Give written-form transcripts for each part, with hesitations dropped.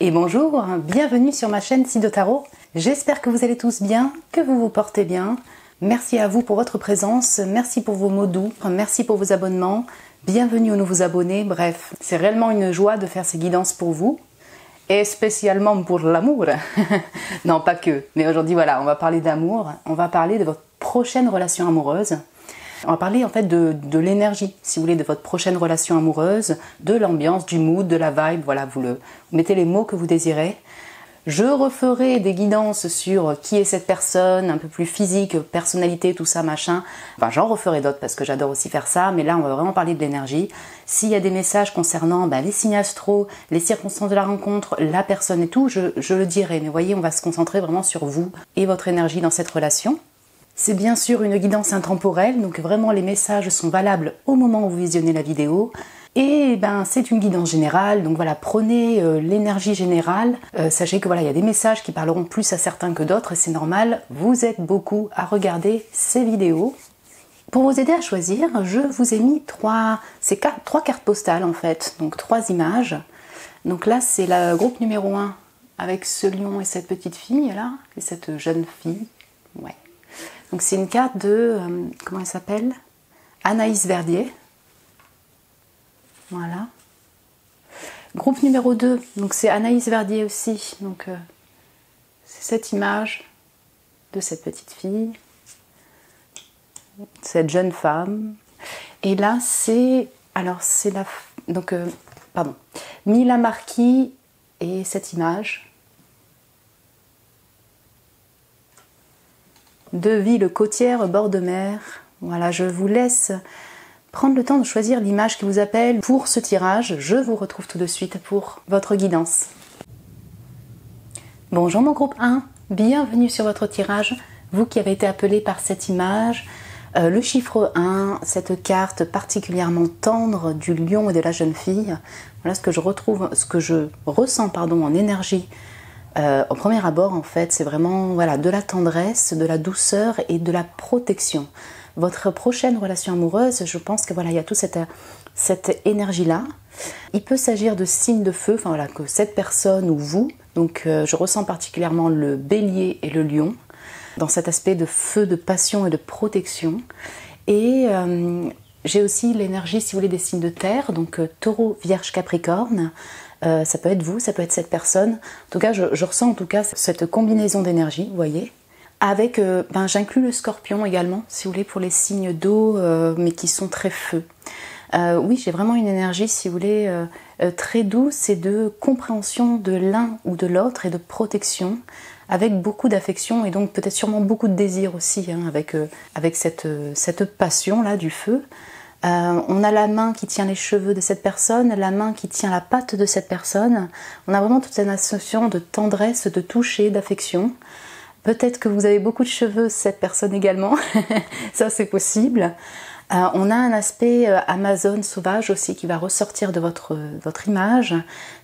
Et bonjour, bienvenue sur ma chaîne Sido Tarot. J'espère que vous allez tous bien, que vous vous portez bien. Merci à vous pour votre présence, merci pour vos mots doux, merci pour vos abonnements, bienvenue aux nouveaux abonnés. Bref, c'est réellement une joie de faire ces guidances pour vous. Et spécialement pour l'amour. Non, pas que. Mais aujourd'hui, voilà, on va parler d'amour. On va parler de votre prochaine relation amoureuse. On va parler en fait de l'énergie, si vous voulez, de votre prochaine relation amoureuse, de l'ambiance, du mood, de la vibe. Voilà, vous mettez les mots que vous désirez. Je referai des guidances sur qui est cette personne, un peu plus physique, personnalité, tout ça, machin. Enfin, j'en referai d'autres parce que j'adore aussi faire ça, mais là, on va vraiment parler de l'énergie. S'il y a des messages concernant les signes astro, les circonstances de la rencontre, la personne et tout, je le dirai. Mais vous voyez, on va se concentrer vraiment sur vous et votre énergie dans cette relation. C'est bien sûr une guidance intemporelle, donc vraiment les messages sont valables au moment où vous visionnez la vidéo. Et c'est une guidance générale, donc voilà, prenez l'énergie générale. Sachez que voilà, il y a des messages qui parleront plus à certains que d'autres et c'est normal, vous êtes beaucoup à regarder ces vidéos. Pour vous aider à choisir, je vous ai mis trois cartes postales en fait, donc 3 images. Donc là c'est le groupe numéro 1 avec ce lion et cette petite fille là, et cette jeune fille. Ouais. Donc c'est une carte de, comment elle s'appelle? Anaïs Verdier. Voilà. Groupe numéro 2, donc c'est Anaïs Verdier aussi. Donc c'est cette image de cette petite fille, cette jeune femme. Et là c'est, alors c'est la, donc Mila Marquis et cette image. De villes côtières, bord de mer. Voilà, je vous laisse prendre le temps de choisir l'image qui vous appelle pour ce tirage. Je vous retrouve tout de suite pour votre guidance. Bonjour mon groupe 1, bienvenue sur votre tirage. Vous qui avez été appelé par cette image, le chiffre 1, cette carte particulièrement tendre du lion et de la jeune fille. Voilà ce que je ressens en énergie. Au premier abord, en fait, c'est vraiment voilà, de la tendresse, de la douceur et de la protection. Votre prochaine relation amoureuse, je pense que voilà, il y a toute cette énergie-là. Il peut s'agir de signes de feu, enfin voilà, que cette personne ou vous, donc je ressens particulièrement le bélier et le lion, dans cet aspect de feu, de passion et de protection. Et j'ai aussi l'énergie, si vous voulez, des signes de terre, donc taureau, vierge, capricorne. Ça peut être vous, ça peut être cette personne. En tout cas, je ressens en tout cas cette combinaison d'énergie, vous voyez. Avec, j'inclus le scorpion également, si vous voulez, pour les signes d'eau, mais qui sont très feu. Oui, j'ai vraiment une énergie, si vous voulez, très douce et de compréhension de l'un ou de l'autre et de protection, avec beaucoup d'affection et donc peut-être sûrement beaucoup de désir aussi, hein, avec cette passion-là du feu. On a la main qui tient les cheveux de cette personne, la main qui tient la patte de cette personne. On a vraiment toute cette notion de tendresse, de toucher, d'affection. Peut-être que vous avez beaucoup de cheveux, cette personne également, ça c'est possible. On a un aspect Amazone sauvage aussi qui va ressortir de votre image.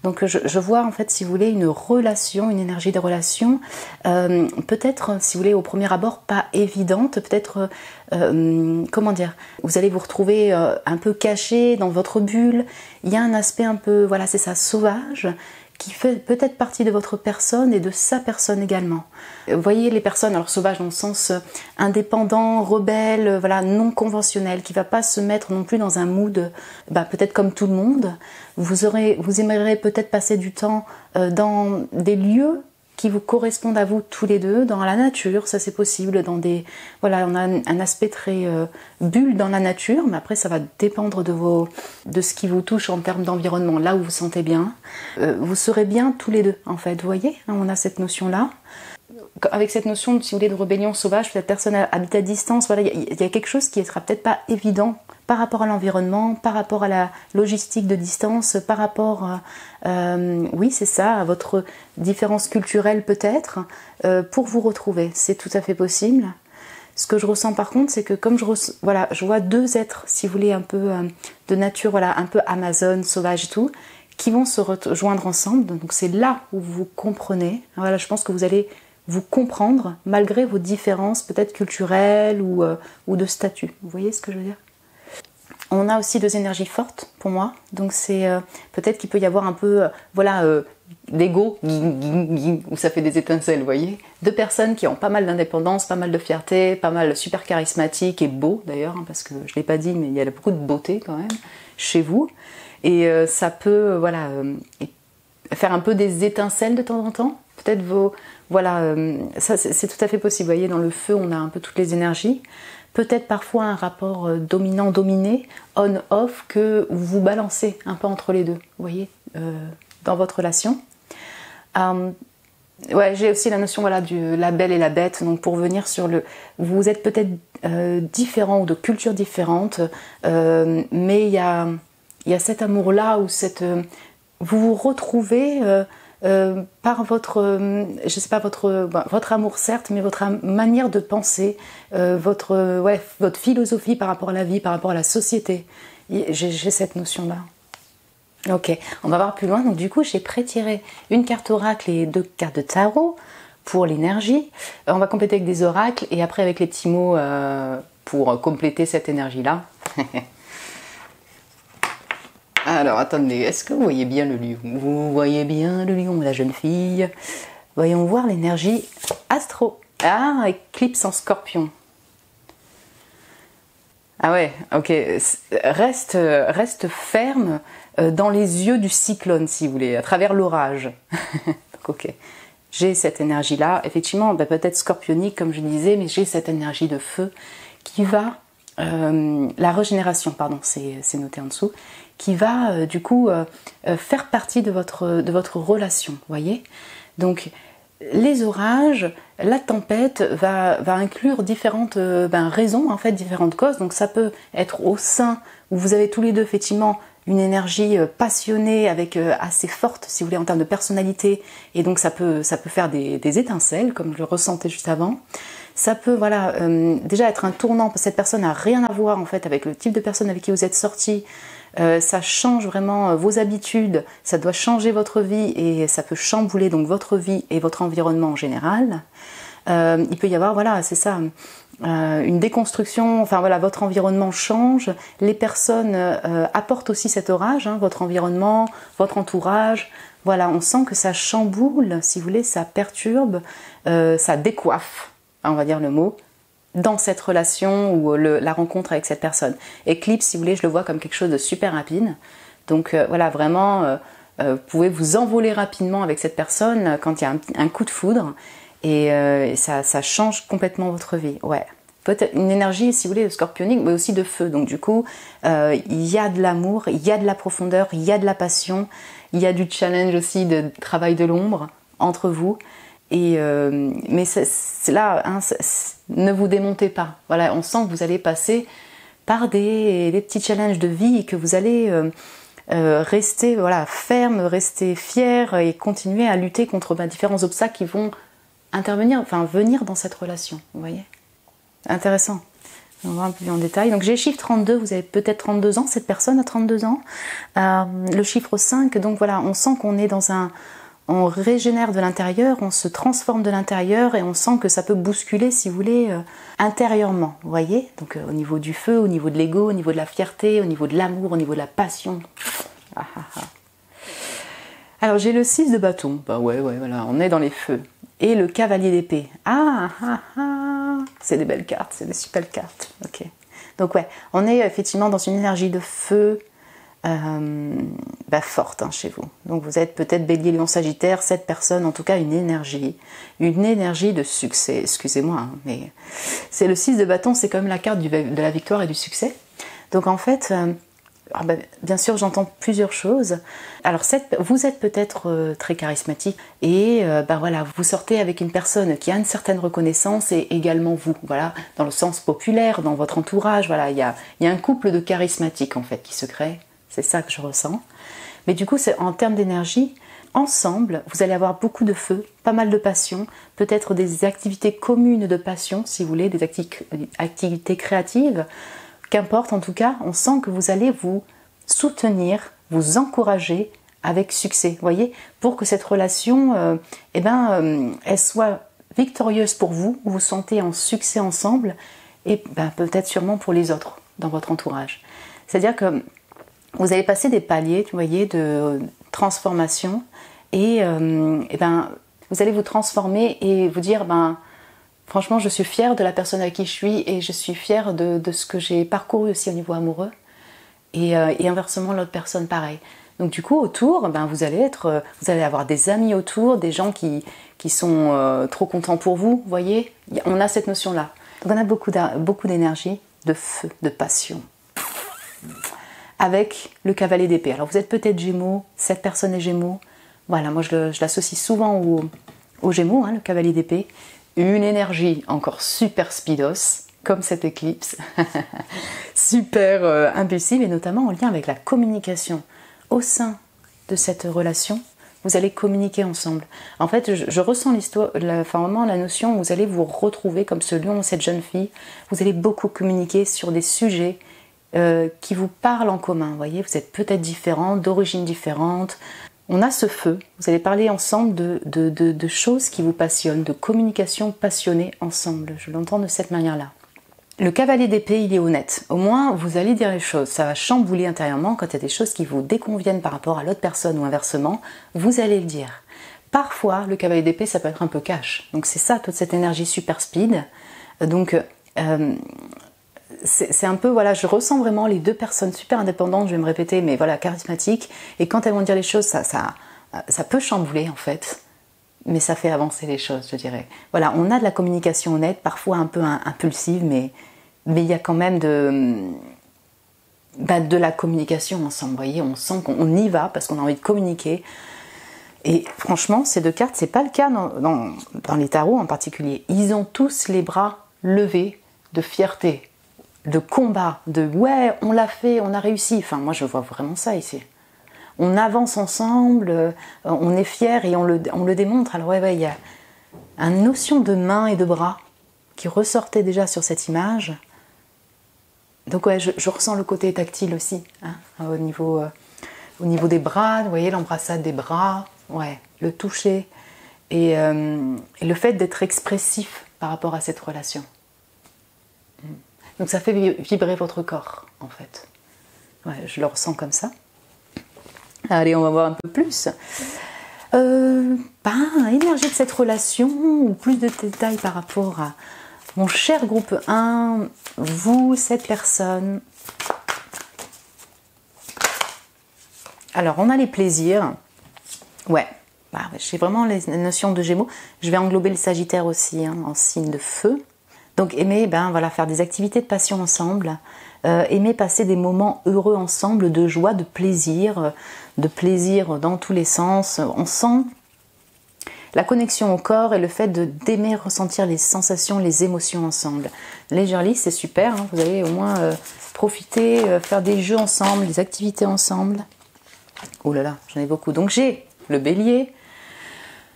Donc je vois en fait, si vous voulez, une relation, une énergie de relation, peut-être, si vous voulez, au premier abord, pas évidente, peut-être, comment dire, vous allez vous retrouver un peu caché dans votre bulle. Il y a un aspect un peu, voilà, c'est ça, sauvage, qui fait peut-être partie de votre personne et de sa personne également. Vous voyez les personnes, alors sauvages dans le sens indépendant, rebelle, voilà, non conventionnel, qui ne va pas se mettre non plus dans un mood, peut-être comme tout le monde. Vous aimeriez peut-être passer du temps dans des lieux qui vous correspondent à vous tous les deux, dans la nature, ça c'est possible, voilà, on a un aspect très bulle dans la nature, mais après ça va dépendre de ce qui vous touche en termes d'environnement, là où vous vous sentez bien. Vous serez bien tous les deux, en fait, vous voyez, hein, on a cette notion-là. Avec cette notion, si vous voulez, de rébellion sauvage, cette personne habite à distance, voilà, il y a quelque chose qui ne sera peut-être pas évident par rapport à l'environnement, par rapport à la logistique de distance, par rapport, oui c'est ça, à votre différence culturelle peut-être, pour vous retrouver, c'est tout à fait possible. Ce que je ressens par contre, c'est que comme je vois 2 êtres, si vous voulez, un peu de nature, voilà, un peu Amazone, sauvage et tout, qui vont se rejoindre ensemble, donc c'est là où vous comprenez, voilà, je pense que vous allez vous comprendre malgré vos différences peut-être culturelles ou de statut, vous voyez ce que je veux dire? On a aussi 2 énergies fortes pour moi, donc c'est peut-être qu'il peut y avoir un peu d'ego, où ça fait des étincelles, vous voyez. Deux personnes qui ont pas mal d'indépendance, pas mal de fierté, pas mal super charismatiques et beaux d'ailleurs, hein, parce que je ne l'ai pas dit, mais il y a beaucoup de beauté quand même chez vous. Et ça peut, voilà, faire un peu des étincelles de temps en temps. Peut-être vos... Voilà, ça c'est tout à fait possible. Vous voyez, dans le feu, on a un peu toutes les énergies. Peut-être parfois un rapport dominant-dominé, on-off, que vous balancez un peu entre les deux, vous voyez, dans votre relation. Ouais, j'ai aussi la notion, voilà, la belle et la bête. Donc pour venir sur le... Vous êtes peut-être différents ou de cultures différentes, mais il y a cet amour-là, ou cette... vous vous retrouvez... par votre, je sais pas, votre amour certes, mais votre manière de penser, votre philosophie par rapport à la vie, par rapport à la société. J'ai cette notion-là. Ok, on va voir plus loin. Donc du coup, j'ai pré-tiré une carte oracle et 2 cartes de tarot pour l'énergie. On va compléter avec des oracles et après avec les petits mots pour compléter cette énergie-là. Alors, attendez, est-ce que vous voyez bien le lion? Vous voyez bien le lion, la jeune fille? Voyons voir l'énergie astro. Ah, éclipse en scorpion. Ah ouais, ok. Reste ferme dans les yeux du cyclone, si vous voulez, à travers l'orage. Donc, ok. J'ai cette énergie-là. Effectivement, peut-être scorpionique, comme je disais, mais j'ai cette énergie de feu qui va... la régénération, pardon, c'est noté en dessous, qui va du coup faire partie de votre relation, vous voyez. Donc les orages, la tempête va inclure différentes raisons, en fait, différentes causes. Donc ça peut être au sein où vous avez tous les deux effectivement une énergie passionnée, avec assez forte, si vous voulez, en termes de personnalité, et donc ça peut faire des étincelles, comme je le ressentais juste avant. Ça peut, voilà, déjà être un tournant, parce que cette personne n'a rien à voir en fait avec le type de personne avec qui vous êtes sorti. Ça change vraiment vos habitudes, ça doit changer votre vie et ça peut chambouler donc votre vie et votre environnement en général. Il peut y avoir, voilà, c'est ça, une déconstruction, enfin voilà, votre environnement change, les personnes apportent aussi cet orage, hein, votre environnement, votre entourage. Voilà, on sent que ça chamboule, si vous voulez, ça perturbe, ça décoiffe, on va dire le mot, dans cette relation ou la rencontre avec cette personne. Éclipse, si vous voulez, je le vois comme quelque chose de super rapide. Donc voilà, vraiment, vous pouvez vous envoler rapidement avec cette personne quand il y a un coup de foudre et ça change complètement votre vie. Ouais. Peut-être une énergie, si vous voulez, scorpionique, mais aussi de feu. Donc du coup, il y a de l'amour, il y a de la profondeur, il y a de la passion, il y a du challenge aussi, de travail de l'ombre entre vous. Mais c'est là, hein, ne vous démontez pas. Voilà, on sent que vous allez passer par des petits challenges de vie et que vous allez rester, voilà, ferme, rester fier et continuer à lutter contre différents obstacles qui vont intervenir, enfin venir dans cette relation. Vous voyez, intéressant. On va voir un peu plus en détail. Donc j'ai le chiffre 32, vous avez peut-être 32 ans, cette personne a 32 ans. Le chiffre 5, donc voilà, on sent qu'on est dans un... On régénère de l'intérieur, on se transforme de l'intérieur et on sent que ça peut bousculer, si vous voulez, intérieurement, vous voyez. Donc au niveau du feu, au niveau de l'ego, au niveau de la fierté, au niveau de l'amour, au niveau de la passion. Ah, ah, ah. Alors j'ai le 6 de bâton, bah ouais, voilà, on est dans les feux. Et le cavalier d'épée. Ah, ah, ah, c'est des belles cartes, c'est des super cartes. Ok. Donc ouais, on est effectivement dans une énergie de feu, forte, hein, chez vous. Donc vous êtes peut-être Bélier, Lion, Sagittaire, cette personne, en tout cas une énergie de succès, excusez-moi, hein, mais c'est le 6 de bâton, c'est quand même la carte de la victoire et du succès. Donc en fait, bien sûr j'entends plusieurs choses. Alors vous êtes peut-être très charismatique et voilà, vous sortez avec une personne qui a une certaine reconnaissance et également vous, voilà, dans le sens populaire, dans votre entourage, voilà, il y a un couple de charismatiques en fait qui se crée. C'est ça que je ressens. Mais du coup, en termes d'énergie, ensemble, vous allez avoir beaucoup de feu, pas mal de passion, peut-être des activités communes de passion, si vous voulez, des activités créatives. Qu'importe, en tout cas, on sent que vous allez vous soutenir, vous encourager avec succès, vous voyez, pour que cette relation, elle soit victorieuse pour vous, vous sentez en succès ensemble, et peut-être sûrement pour les autres dans votre entourage. C'est-à-dire que vous allez passer des paliers, vous voyez, de transformation et ben, vous allez vous transformer et vous dire, ben, franchement, je suis fière de la personne à qui je suis et je suis fière de ce que j'ai parcouru aussi au niveau amoureux. Et inversement, l'autre personne, pareil. Donc du coup, autour, ben, vous allez avoir des amis autour, des gens qui sont trop contents pour vous, vous voyez. On a cette notion-là. Donc on a beaucoup d'énergie, de feu, de passion. Avec le cavalier d'épée. Alors vous êtes peut-être Gémeaux, cette personne est Gémeaux. Voilà, moi je l'associe souvent aux Gémeaux, hein, le cavalier d'épée. Une énergie encore super speedos, comme cette éclipse, super impulsive, et notamment en lien avec la communication. Au sein de cette relation, vous allez communiquer ensemble. En fait, je ressens vraiment la notion où vous allez vous retrouver comme ce lion ou cette jeune fille. Vous allez beaucoup communiquer sur des sujets qui vous parlent en commun. Vous voyez, vous êtes peut-être différents, d'origines différentes. On a ce feu. Vous allez parler ensemble de choses qui vous passionnent, de communication passionnée ensemble. Je l'entends de cette manière-là. Le cavalier d'épée, il est honnête. Au moins, vous allez dire les choses. Ça va chambouler intérieurement quand il y a des choses qui vous déconviennent par rapport à l'autre personne ou inversement. Vous allez le dire. Parfois, le cavalier d'épée, ça peut être un peu cash. Donc c'est ça, toute cette énergie super speed. Donc c'est un peu, voilà, je ressens vraiment les deux personnes super indépendantes, je vais me répéter, mais voilà, charismatiques. Et quand elles vont dire les choses, ça peut chambouler en fait. Mais ça fait avancer les choses, je dirais. Voilà, on a de la communication honnête, parfois un peu impulsive, mais il y a quand même de la communication ensemble. Vous voyez, on sent qu'on y va parce qu'on a envie de communiquer. Et franchement, ces deux cartes, c'est pas le cas dans les tarots en particulier. Ils ont tous les bras levés de fierté, de combat, de ouais, on l'a fait, on a réussi. Enfin, moi, je vois vraiment ça ici. On avance ensemble, on est fiers et on le démontre. Alors ouais, il y a une notion de main et de bras qui ressortait déjà sur cette image. Donc ouais, je ressens le côté tactile aussi, hein, au niveau des bras, vous voyez, l'embrassade des bras, ouais, le toucher et le fait d'être expressif par rapport à cette relation. Donc ça fait vibrer votre corps, en fait. Ouais, je le ressens comme ça. Allez, on va voir un peu plus. Énergie de cette relation, ou plus de détails par rapport à mon cher groupe 1, vous, cette personne. Alors, on a les plaisirs. Ouais, j'ai vraiment les notions de Gémeaux. Je vais englober le Sagittaire aussi, hein, en signe de feu. Donc, aimer, faire des activités de passion ensemble. Aimer passer des moments heureux ensemble, de joie, de plaisir dans tous les sens. On sent la connexion au corps et le fait d'aimer ressentir les sensations, les émotions ensemble. Les Girly, c'est super, hein, vous allez au moins profiter, faire des jeux ensemble, des activités ensemble. Oh là là, j'en ai beaucoup. Donc j'ai le Bélier,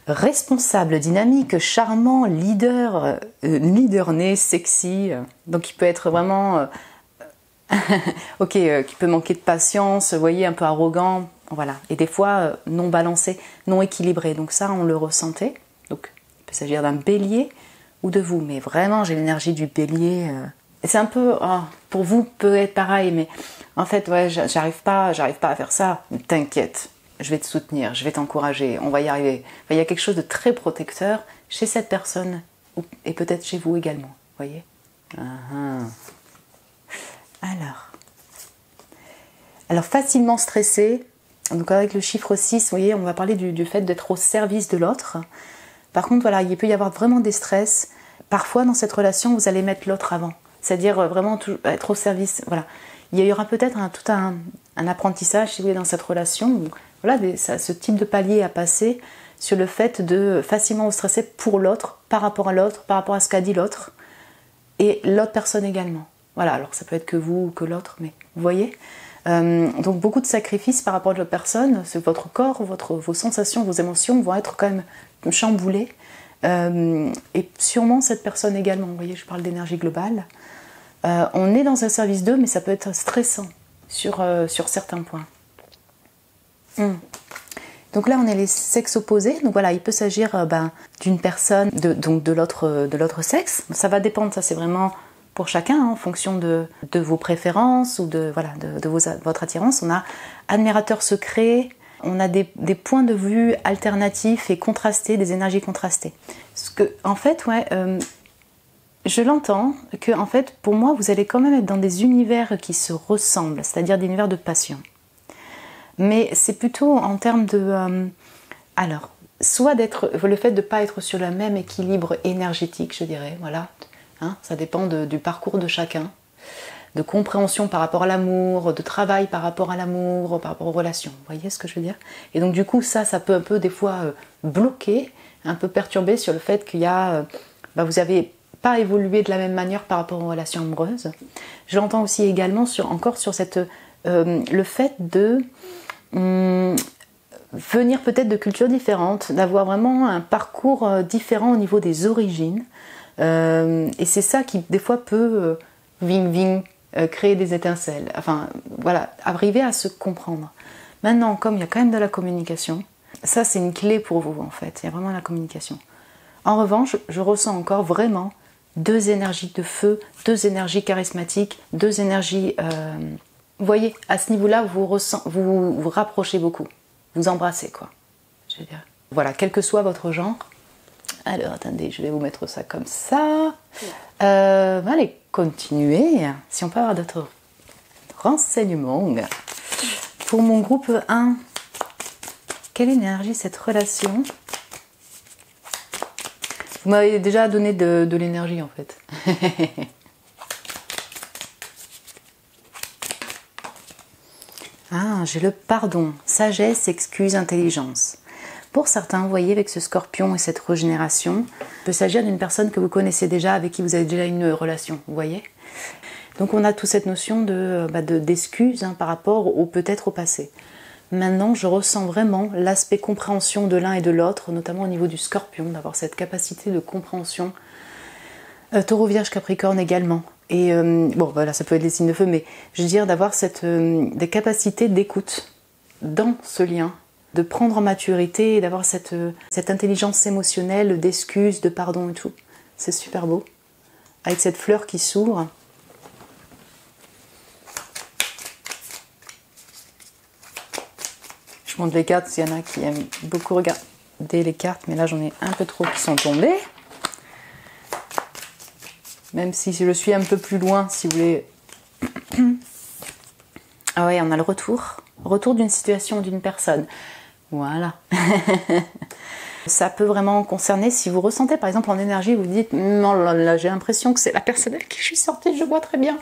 responsable, dynamique, charmant, leader né, sexy. Donc il peut être vraiment... qui peut manquer de patience, vous voyez, un peu arrogant, voilà. Et des fois, non balancé, non équilibré. Donc ça, on le ressentait. Donc, il peut s'agir d'un bélier ou de vous. Mais vraiment, j'ai l'énergie du bélier. C'est un peu, pour vous, peut être pareil. Mais en fait, ouais, j'arrive pas à faire ça. T'inquiète, je vais te soutenir, je vais t'encourager, on va y arriver. Enfin, il y a quelque chose de très protecteur chez cette personne. Et peut-être chez vous également, vous voyez. Alors facilement stressé, donc avec le chiffre 6, vous voyez, on va parler du fait d'être au service de l'autre. Par contre, voilà, il peut y avoir vraiment des stress. Parfois, dans cette relation, vous allez mettre l'autre avant. C'est-à-dire vraiment être au service. Voilà. Il y aura peut-être tout un apprentissage, si vous voulez, dans cette relation. Où, voilà, ce type de palier à passer sur le fait de facilement vous stresser pour l'autre, par rapport à ce qu'a dit l'autre, et l'autre personne également. Voilà, alors ça peut être que vous ou que l'autre, mais vous voyez. Donc beaucoup de sacrifices par rapport à l'autre personne, c'est votre corps, vos sensations, vos émotions vont être quand même chamboulées. Et sûrement cette personne également, vous voyez, je parle d'énergie globale. On est dans un service d'eux, mais ça peut être stressant sur certains points. Donc là, on est les sexes opposés. Donc voilà, il peut s'agir d'une personne de l'autre sexe. Ça va dépendre, ça c'est vraiment... pour chacun, hein, en fonction de vos préférences ou de votre attirance. On a admirateur secret, On a des points de vue alternatifs et contrastés, des énergies contrastées. Parce que, en fait, ouais, je l'entends que, en fait, pour moi, vous allez quand même être dans des univers qui se ressemblent, c'est-à-dire des univers de passion. Mais c'est plutôt en termes de... alors, soit d'être le fait de ne pas être sur le même équilibre énergétique, je dirais, voilà. Hein, ça dépend du parcours de chacun, de compréhension par rapport à l'amour, de travail par rapport à l'amour, par rapport aux relations. Vous voyez ce que je veux dire? Et donc du coup, ça peut un peu des fois bloquer, un peu perturber sur le fait qu'il y a... vous n'avez pas évolué de la même manière par rapport aux relations amoureuses. Je l'entends aussi également encore sur cette, le fait de... venir peut-être de cultures différentes, d'avoir vraiment un parcours différent au niveau des origines. Et c'est ça qui, des fois, peut créer des étincelles. Enfin, voilà, arriver à se comprendre. Maintenant, comme il y a quand même de la communication, ça, c'est une clé pour vous, en fait. Il y a vraiment la communication. En revanche, je ressens encore vraiment 2 énergies de feu, 2 énergies charismatiques, 2 énergies... vous voyez, à ce niveau-là, vous rapprochez beaucoup. Vous embrassez, quoi. Je veux dire. Voilà, quel que soit votre genre. Alors, attendez, je vais vous mettre ça comme ça. Allez, continuez. Si on peut avoir d'autres renseignements. Pour mon groupe 1, quelle énergie cette relation? Vous m'avez déjà donné de l'énergie, en fait. Ah, j'ai le pardon, sagesse, excuse, intelligence. Pour certains, vous voyez, avec ce scorpion et cette régénération, il peut s'agir d'une personne que vous connaissez déjà, avec qui vous avez déjà une relation, vous voyez. Donc on a toute cette notion d'excuse par rapport peut-être au passé. Maintenant, je ressens vraiment l'aspect compréhension de l'un et de l'autre, notamment au niveau du scorpion, d'avoir cette capacité de compréhension. Taureau, Vierge, Capricorne également. Et bon, voilà, ça peut être des signes de feu, mais je veux dire d'avoir des capacités d'écoute dans ce lien, de prendre en maturité et d'avoir cette intelligence émotionnelle, d'excuses, de pardon et tout. C'est super beau. Avec cette fleur qui s'ouvre. Je montre les cartes, s'il y en a qui aiment beaucoup regarder les cartes, mais là j'en ai un peu trop qui sont tombées. Même si je suis un peu plus loin, si vous voulez. Ah ouais, on a le retour. Retour d'une situation ou d'une personne. Voilà. Ça peut vraiment concerner, si vous ressentez par exemple en énergie, vous dites non, là j'ai l'impression que c'est la personne avec qui je suis sortie, je vois très bien.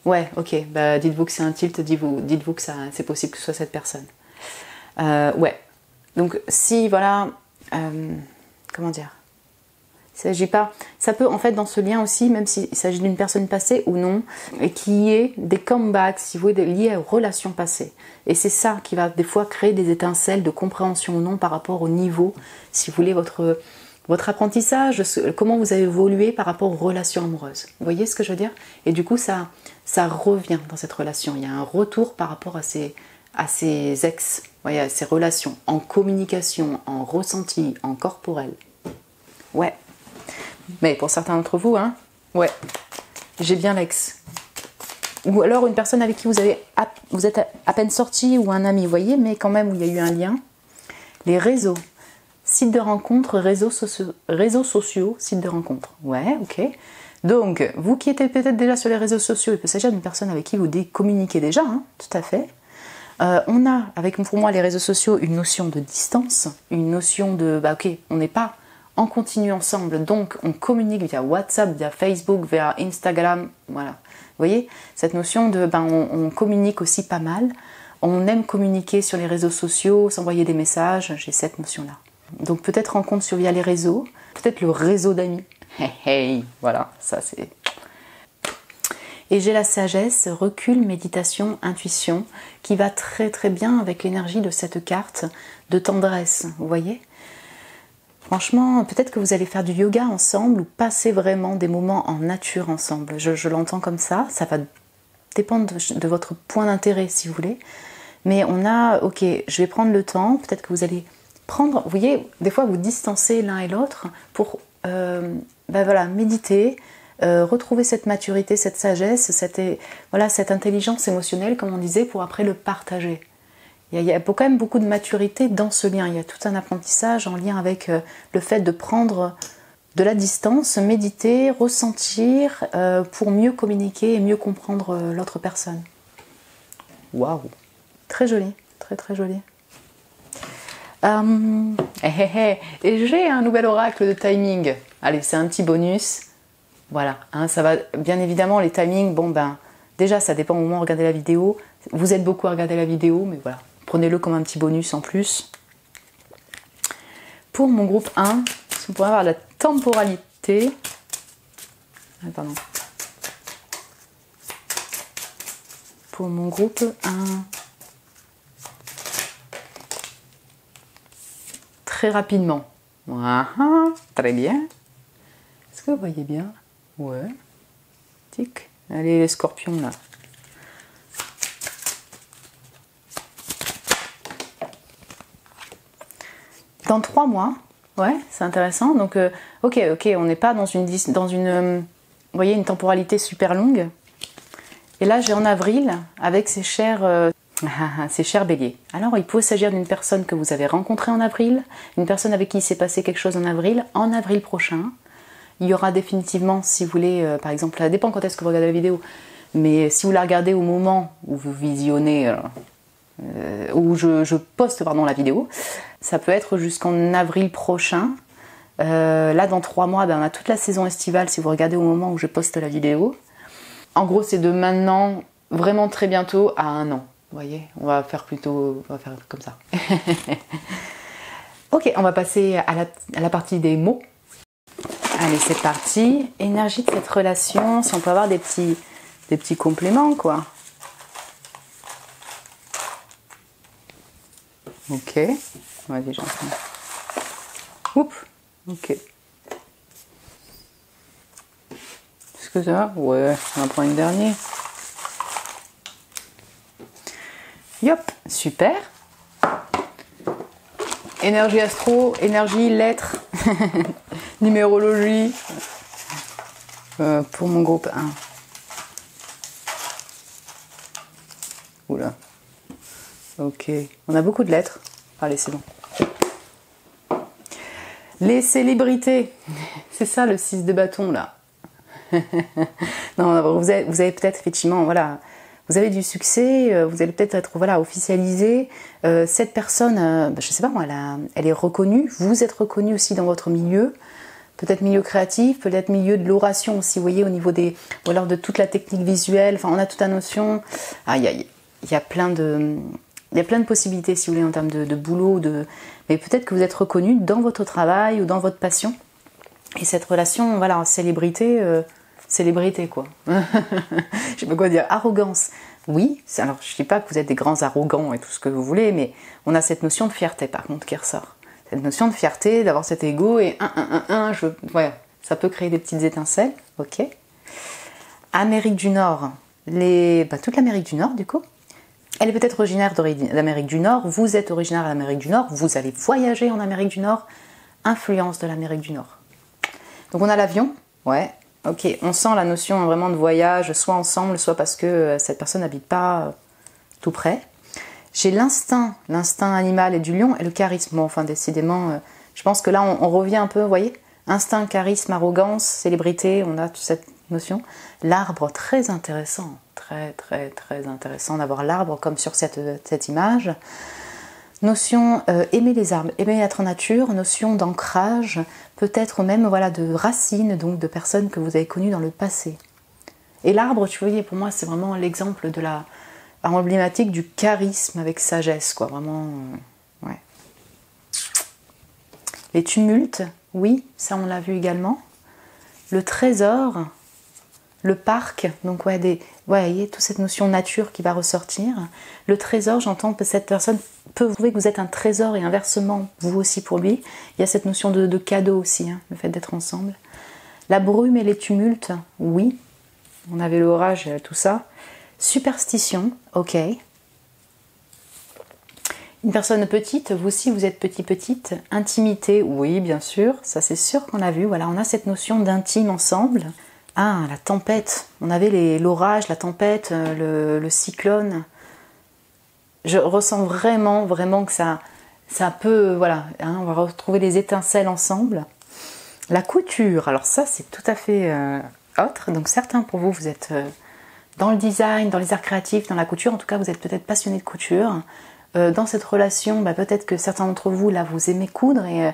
Ouais, ok, dites-vous que c'est un tilt, dites-vous que c'est possible que ce soit cette personne. Ouais. Donc si, voilà, comment dire, il s'agit pas, ça peut en fait dans ce lien aussi, même s'il s'agit d'une personne passée ou non, et qui est des comebacks, si vous voulez, liés aux relations passées. Et c'est ça qui va des fois créer des étincelles de compréhension ou non par rapport au niveau, si vous voulez, votre apprentissage, comment vous avez évolué par rapport aux relations amoureuses. Vous voyez ce que je veux dire? Et du coup, ça revient dans cette relation. Il y a un retour par rapport à ces ex, vous voyez, à ces relations, en communication, en ressenti, en corporel. Ouais. Mais pour certains d'entre vous, hein, ouais, j'ai bien l'ex. Ou alors une personne avec qui vous êtes à peine sorti, ou un ami, vous voyez, mais quand même où il y a eu un lien. Les réseaux, sites de rencontres, réseaux sociaux, sites de rencontres. Ouais, ok. Donc, vous qui étiez peut-être déjà sur les réseaux sociaux, il peut s'agir d'une personne avec qui vous communiquez déjà, hein, tout à fait. On a, pour moi, les réseaux sociaux, une notion de distance, une notion de, ok, on n'est pas en continu ensemble, donc on communique via WhatsApp, via Facebook, via Instagram, voilà. Vous voyez, cette notion de, on communique aussi pas mal, on aime communiquer sur les réseaux sociaux, s'envoyer des messages, j'ai cette notion-là. Donc peut-être rencontre via les réseaux, peut-être le réseau d'amis, hey, voilà, ça c'est... Et j'ai la sagesse, recul, méditation, intuition, qui va très très bien avec l'énergie de cette carte de tendresse, vous voyez. Franchement, peut-être que vous allez faire du yoga ensemble ou passer vraiment des moments en nature ensemble. Je l'entends comme ça va dépendre de votre point d'intérêt si vous voulez. Mais on a, ok, je vais prendre le temps, peut-être que vous allez prendre, vous voyez, des fois vous distancez l'un et l'autre pour voilà, méditer, retrouver cette maturité, cette sagesse, cette intelligence émotionnelle, comme on disait, pour après le partager. Il y a quand même beaucoup de maturité dans ce lien. Il y a tout un apprentissage en lien avec le fait de prendre de la distance, méditer, ressentir pour mieux communiquer et mieux comprendre l'autre personne. Waouh! Très joli, très très joli. Et j'ai un nouvel oracle de timing. Allez, c'est un petit bonus. Voilà, hein, ça va, bien évidemment, les timings, bon ben, déjà ça dépend au moment où vous regardez la vidéo. Vous êtes beaucoup à regarder la vidéo, mais voilà, prenez-le comme un petit bonus en plus. Pour mon groupe 1, si vous pourrez avoir la temporalité. Ah, pardon. Pour mon groupe 1. Très rapidement. Ah, très bien. Est-ce que vous voyez bien? Ouais. Tic. Allez, les scorpions là. Dans 3 mois, ouais, c'est intéressant. Donc, ok, on n'est pas dans une vous voyez, une temporalité super longue. Et là, j'ai en avril, avec ces chers béliers. Alors, il peut s'agir d'une personne que vous avez rencontrée en avril, une personne avec qui il s'est passé quelque chose en avril prochain. Il y aura définitivement, si vous voulez, par exemple, ça dépend quand est-ce que vous regardez la vidéo, mais si vous la regardez au moment où vous visionnez, où je poste la vidéo, ça peut être jusqu'en avril prochain. Là, dans 3 mois, ben, on a toute la saison estivale si vous regardez au moment où je poste la vidéo. En gros, c'est de maintenant, vraiment très bientôt, à 1 an. Vous voyez, on va faire comme ça. Ok, on va passer à la partie des mots. Allez, c'est parti. Énergie de cette relation, si on peut avoir des petits compléments, quoi. Ok. Vas-y, j'entends. Oups. Ok. Est-ce que ça va? Ouais, on va prendre une dernière. Yop, super. Énergie astro, énergie, lettres, numérologie. Pour mon groupe 1. Oula. Ok. On a beaucoup de lettres. Allez, c'est bon. Les célébrités. C'est ça le 6 de bâton là. Non, vous avez peut-être effectivement, voilà, vous avez du succès, vous allez peut-être être voilà, officialisé. Cette personne, je sais pas moi, elle est reconnue, vous êtes reconnu aussi dans votre milieu, peut-être milieu créatif, peut-être milieu de l'oration aussi, vous voyez, au niveau ou alors de toute la technique visuelle, enfin on a toute la notion, il y a plein de possibilités si vous voulez en termes de boulot, mais peut-être que vous êtes reconnu dans votre travail ou dans votre passion. Et cette relation, voilà, en célébrité quoi. Je sais pas quoi dire, arrogance. Oui, alors je dis pas que vous êtes des grands arrogants et tout ce que vous voulez, mais on a cette notion de fierté par contre qui ressort. Cette notion de fierté, d'avoir cet ego et voilà, ça peut créer des petites étincelles, ok. Amérique du Nord, toute l'Amérique du Nord du coup. Elle est peut-être originaire d'Amérique du Nord, vous êtes originaire d'Amérique du Nord, vous allez voyager en Amérique du Nord, influence de l'Amérique du Nord. Donc on a l'avion, ouais, ok, on sent la notion vraiment de voyage, soit ensemble, soit parce que cette personne n'habite pas tout près. J'ai l'instinct animal et du lion et le charisme. Bon, enfin décidément, je pense que là on revient un peu, vous voyez, instinct, charisme, arrogance, célébrité, on a toute cette notion. L'arbre, très intéressant, très très très intéressant d'avoir l'arbre comme sur cette image. Notion aimer les arbres, aimer être en nature, notion d'ancrage, peut-être même voilà, de racines, donc de personnes que vous avez connues dans le passé. Et l'arbre, tu vois, pour moi, c'est vraiment l'exemple de emblématique du charisme avec sagesse, quoi, vraiment, ouais. Les tumultes, oui, ça on l'a vu également. Le trésor, le parc, donc ouais, il y a toute cette notion nature qui va ressortir. Le trésor, j'entends que cette personne peut trouver que vous êtes un trésor et inversement, vous aussi pour lui. Il y a cette notion de cadeau aussi, hein, le fait d'être ensemble. La brume et les tumultes, oui. On avait l'orage et tout ça. Superstition, ok. Une personne petite, vous aussi vous êtes petite. Intimité, oui bien sûr, ça c'est sûr qu'on a vu. Voilà, on a cette notion d'intime ensemble. Ah, la tempête, on avait l'orage, la tempête, le cyclone. je ressens vraiment, vraiment que ça peut, voilà, hein, on va retrouver les étincelles ensemble. La couture, alors ça c'est tout à fait autre. Donc certains pour vous, vous êtes dans le design, dans les arts créatifs, dans la couture. En tout cas, vous êtes peut-être passionné de couture. Dans cette relation, bah, peut-être que certains d'entre vous, là, vous aimez coudre. Et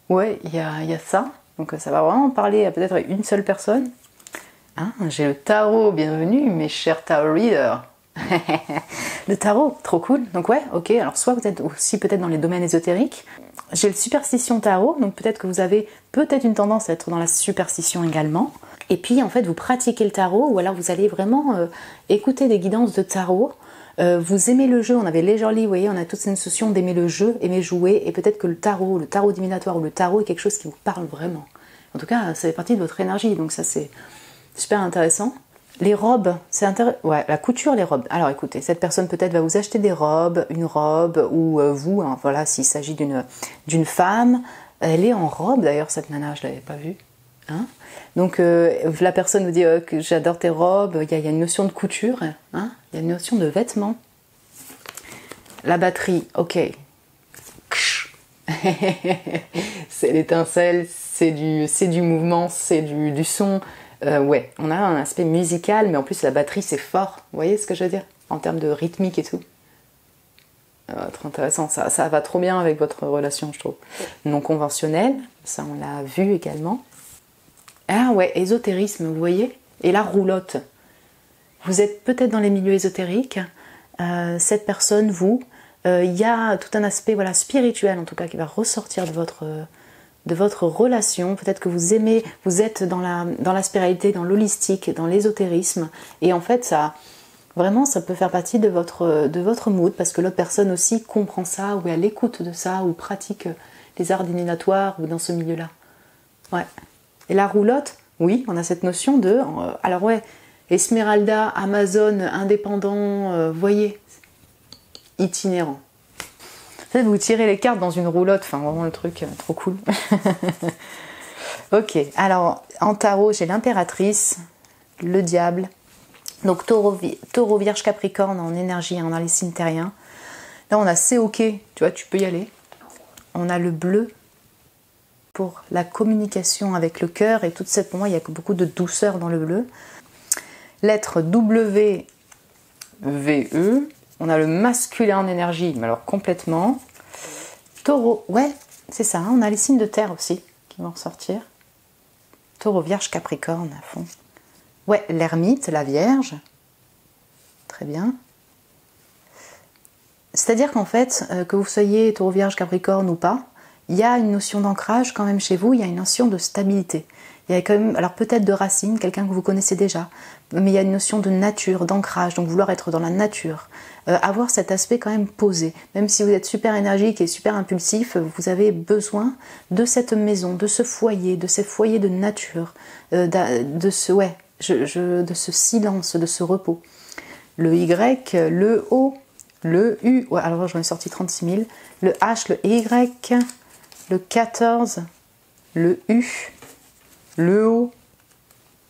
ouais, il y a ça. Donc ça va vraiment parler à peut-être une seule personne. Hein, j'ai le tarot, bienvenue mes chers tarot readers. Le tarot, trop cool. Donc ouais, ok, alors soit vous êtes aussi peut-être dans les domaines ésotériques. J'ai le superstition tarot, donc peut-être que vous avez peut-être une tendance à être dans la superstition également. Et puis en fait vous pratiquez le tarot, ou alors vous allez vraiment écouter des guidances de tarot. Vous aimez le jeu, on avait Leisurely, vous voyez, on a toute cette notion d'aimer le jeu, aimer jouer, et peut-être que le tarot divinatoire ou le tarot est quelque chose qui vous parle vraiment. En tout cas, ça fait partie de votre énergie, donc ça c'est super intéressant. Les robes, c'est intéressant. Ouais, la couture, les robes. Alors écoutez, cette personne peut-être va vous acheter des robes, une robe, ou vous, hein, voilà, s'il s'agit d'une femme. Elle est en robe d'ailleurs, cette nana, je ne l'avais pas vue. Hein, donc la personne vous dit que j'adore tes robes, il y a une notion de couture, hein, il y a une notion de vêtements. La batterie, ok. C'est l'étincelle, c'est du mouvement, c'est du son. Ouais, on a un aspect musical, mais en plus la batterie c'est fort, vous voyez ce que je veux dire, en termes de rythmique et tout. Trop intéressant, ça va trop bien avec votre relation, je trouve. Non conventionnelle, ça on l'a vu également. Ah ouais, ésotérisme, vous voyez. Et la roulotte. Vous êtes peut-être dans les milieux ésotériques. Cette personne, vous, il y a tout un aspect, voilà, spirituel en tout cas qui va ressortir de votre relation. Peut-être que vous aimez, vous êtes dans la spiritualité, dans l'holistique, dans l'ésotérisme. Et en fait, ça peut faire partie de votre mood, parce que l'autre personne aussi comprend ça, ou est à l'écoute de ça, ou pratique les arts divinatoires, ou dans ce milieu-là. Ouais. Et la roulotte, oui, on a cette notion de... alors ouais, Esmeralda, Amazon, indépendant, voyez, itinérant. Peut-être vous tirez les cartes dans une roulotte, enfin vraiment le truc trop cool. Ok, alors en tarot, j'ai l'impératrice, le diable, donc taureau, vierge, capricorne en énergie, hein, on a les signes terriens. Là on a c'est ok, tu vois, tu peux y aller. On a le bleu, pour la communication avec le cœur, et toute cette, pour moi, il y a beaucoup de douceur dans le bleu. Lettre W, V, E. On a le masculin en énergie, mais alors complètement. Taureau, ouais, c'est ça, hein, on a les signes de terre aussi qui vont ressortir. Taureau, vierge, capricorne à fond. Ouais, l'ermite, la vierge. Très bien. C'est-à-dire qu'en fait, que vous soyez taureau, vierge, capricorne ou pas, il y a une notion d'ancrage quand même chez vous, il y a une notion de stabilité. Il y a quand même, alors peut-être de racines, quelqu'un que vous connaissez déjà, mais il y a une notion de nature, d'ancrage, donc vouloir être dans la nature. Avoir cet aspect quand même posé. Même si vous êtes super énergique et super impulsif, vous avez besoin de cette maison, de ce foyer de nature, de ce silence, de ce repos. Le Y, le O, le U, ouais, alors j'en ai sorti 36 000, le H, le Y, le 14, le U, le O.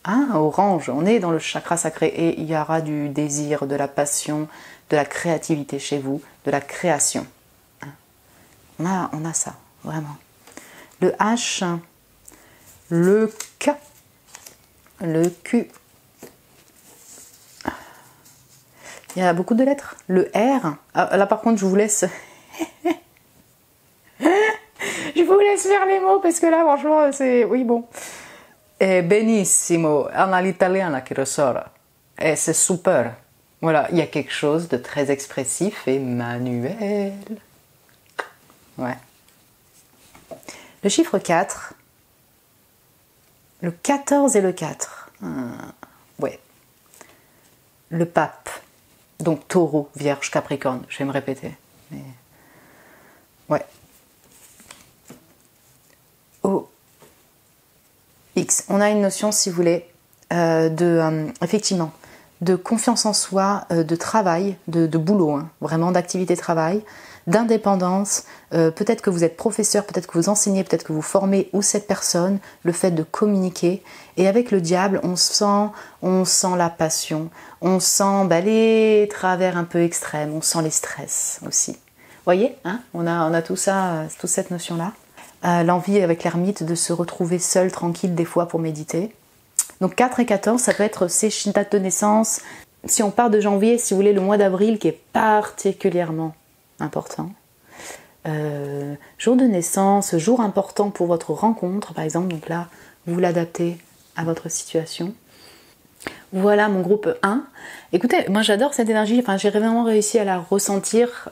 Ah, orange, on est dans le chakra sacré, et il y aura du désir, de la passion, de la créativité chez vous, de la création. On a ça, vraiment. Le H, le K, le Q. Il y a beaucoup de lettres. Le R. Ah, là par contre je vous laisse... je vous laisse faire les mots parce que là franchement c'est... Oui bon. È benissimo. All'italiana che ressort. Et c'est super. Voilà, il y a quelque chose de très expressif et manuel. Ouais. Le chiffre 4. Le 14 et le 4. Ouais. Le pape. Donc taureau, vierge, capricorne. Je vais me répéter. Mais... ouais. O. X. On a une notion, si vous voulez, effectivement, de confiance en soi, de travail, de boulot, hein, vraiment d'activité travail, d'indépendance. Peut-être que vous êtes professeur, peut-être que vous enseignez, peut-être que vous formez ou cette personne, le fait de communiquer. Et avec le diable, on sent la passion, on sent les travers un peu extrêmes, on sent les stress aussi. Vous voyez, hein, on a tout ça, toute cette notion-là. L'envie avec l'ermite de se retrouver seul, tranquille des fois pour méditer. Donc 4 et 14, ça peut être ces dates de naissance. Si on part de janvier, si vous voulez, le mois d'avril qui est particulièrement important. Jour de naissance, jour important pour votre rencontre, par exemple. Donc là, vous l'adaptez à votre situation. Voilà mon groupe 1. Écoutez, moi j'adore cette énergie, enfin j'ai vraiment réussi à la ressentir,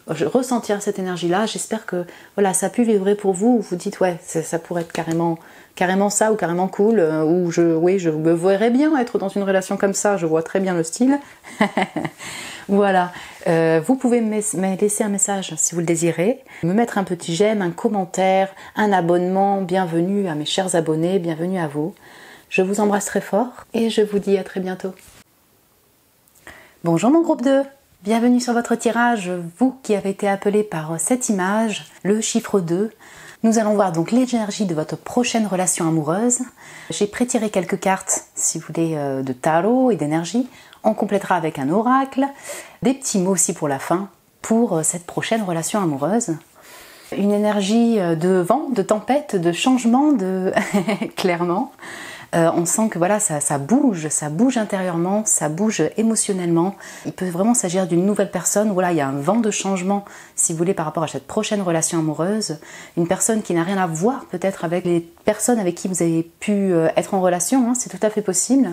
ressentir cette énergie-là. J'espère que voilà, ça a pu vibrer pour vous, vous dites ouais, ça pourrait être carrément ça ou carrément cool, ou je me verrais bien être dans une relation comme ça, je vois très bien le style. Voilà, vous pouvez me laisser un message si vous le désirez, me mettre un petit j'aime, un commentaire, un abonnement, bienvenue à mes chers abonnés, bienvenue à vous. Je vous embrasse très fort et je vous dis à très bientôt. Bonjour mon groupe 2, bienvenue sur votre tirage, vous qui avez été appelé par cette image, le chiffre 2. Nous allons voir donc l'énergie de votre prochaine relation amoureuse. J'ai pré-tiré quelques cartes, si vous voulez, de tarot et d'énergie. On complétera avec un oracle, des petits mots aussi pour la fin, pour cette prochaine relation amoureuse. Une énergie de vent, de tempête, de changement, clairement. On sent que voilà, ça bouge intérieurement, ça bouge émotionnellement. Il peut vraiment s'agir d'une nouvelle personne. Voilà, il y a un vent de changement, si vous voulez, par rapport à cette prochaine relation amoureuse. Une personne qui n'a rien à voir peut-être avec les personnes avec qui vous avez pu être en relation, hein, c'est tout à fait possible.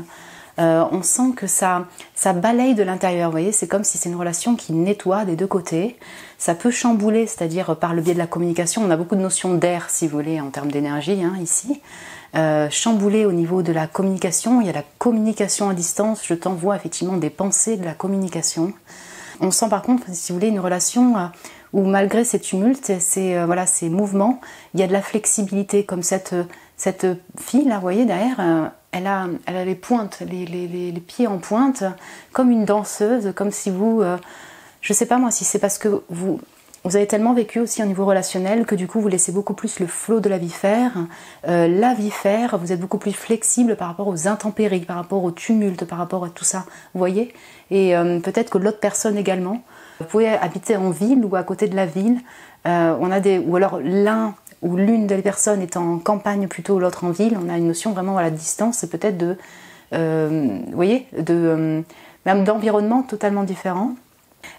On sent que ça balaye de l'intérieur, vous voyez, c'est comme si c'est une relation qui nettoie des deux côtés. Ça peut chambouler, c'est-à-dire par le biais de la communication. On a beaucoup de notions d'air, si vous voulez, en termes d'énergie, hein, ici. Chambouler au niveau de la communication, il y a la communication à distance, je t'envoie effectivement des pensées de la communication. On sent par contre, si vous voulez, une relation où malgré ces tumultes, ces mouvements, il y a de la flexibilité, comme cette fille là, vous voyez derrière, elle a les pointes, les pieds en pointe, comme une danseuse, comme si vous, je sais pas moi si c'est parce que vous avez tellement vécu aussi au niveau relationnel que du coup vous laissez beaucoup plus le flot de la vie faire. La vie faire, vous êtes beaucoup plus flexible par rapport aux intempéries, par rapport au tumulte, par rapport à tout ça, vous voyez. Et peut-être que l'autre personne également. Vous pouvez habiter en ville ou à côté de la ville. Ou alors l'un ou l'une des personnes est en campagne plutôt, l'autre en ville. On a une notion vraiment à la distance, peut-être de, vous voyez, même d'environnement totalement différent.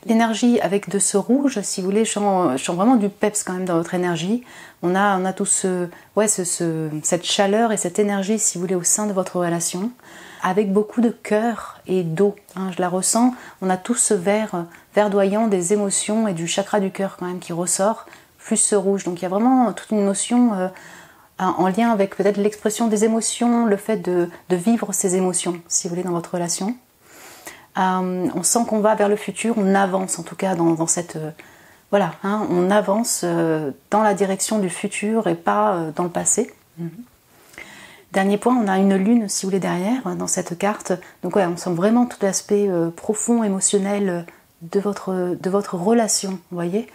L'énergie avec de ce rouge, si vous voulez, je sens vraiment du peps quand même dans votre énergie. On a tout cette chaleur et cette énergie, si vous voulez, au sein de votre relation, avec beaucoup de cœur et d'eau. Hein, je la ressens. On a tout ce verdoyant des émotions et du chakra du cœur quand même qui ressort, plus ce rouge. Donc il y a vraiment toute une notion en lien avec peut-être l'expression des émotions, le fait de vivre ces émotions, si vous voulez, dans votre relation. On sent qu'on va vers le futur, on avance en tout cas dans cette... voilà, hein, on avance dans la direction du futur et pas dans le passé. Dernier point, on a une lune, si vous voulez, derrière, dans cette carte. Donc ouais, on sent vraiment tout l'aspect profond, émotionnel de votre relation, vous voyez.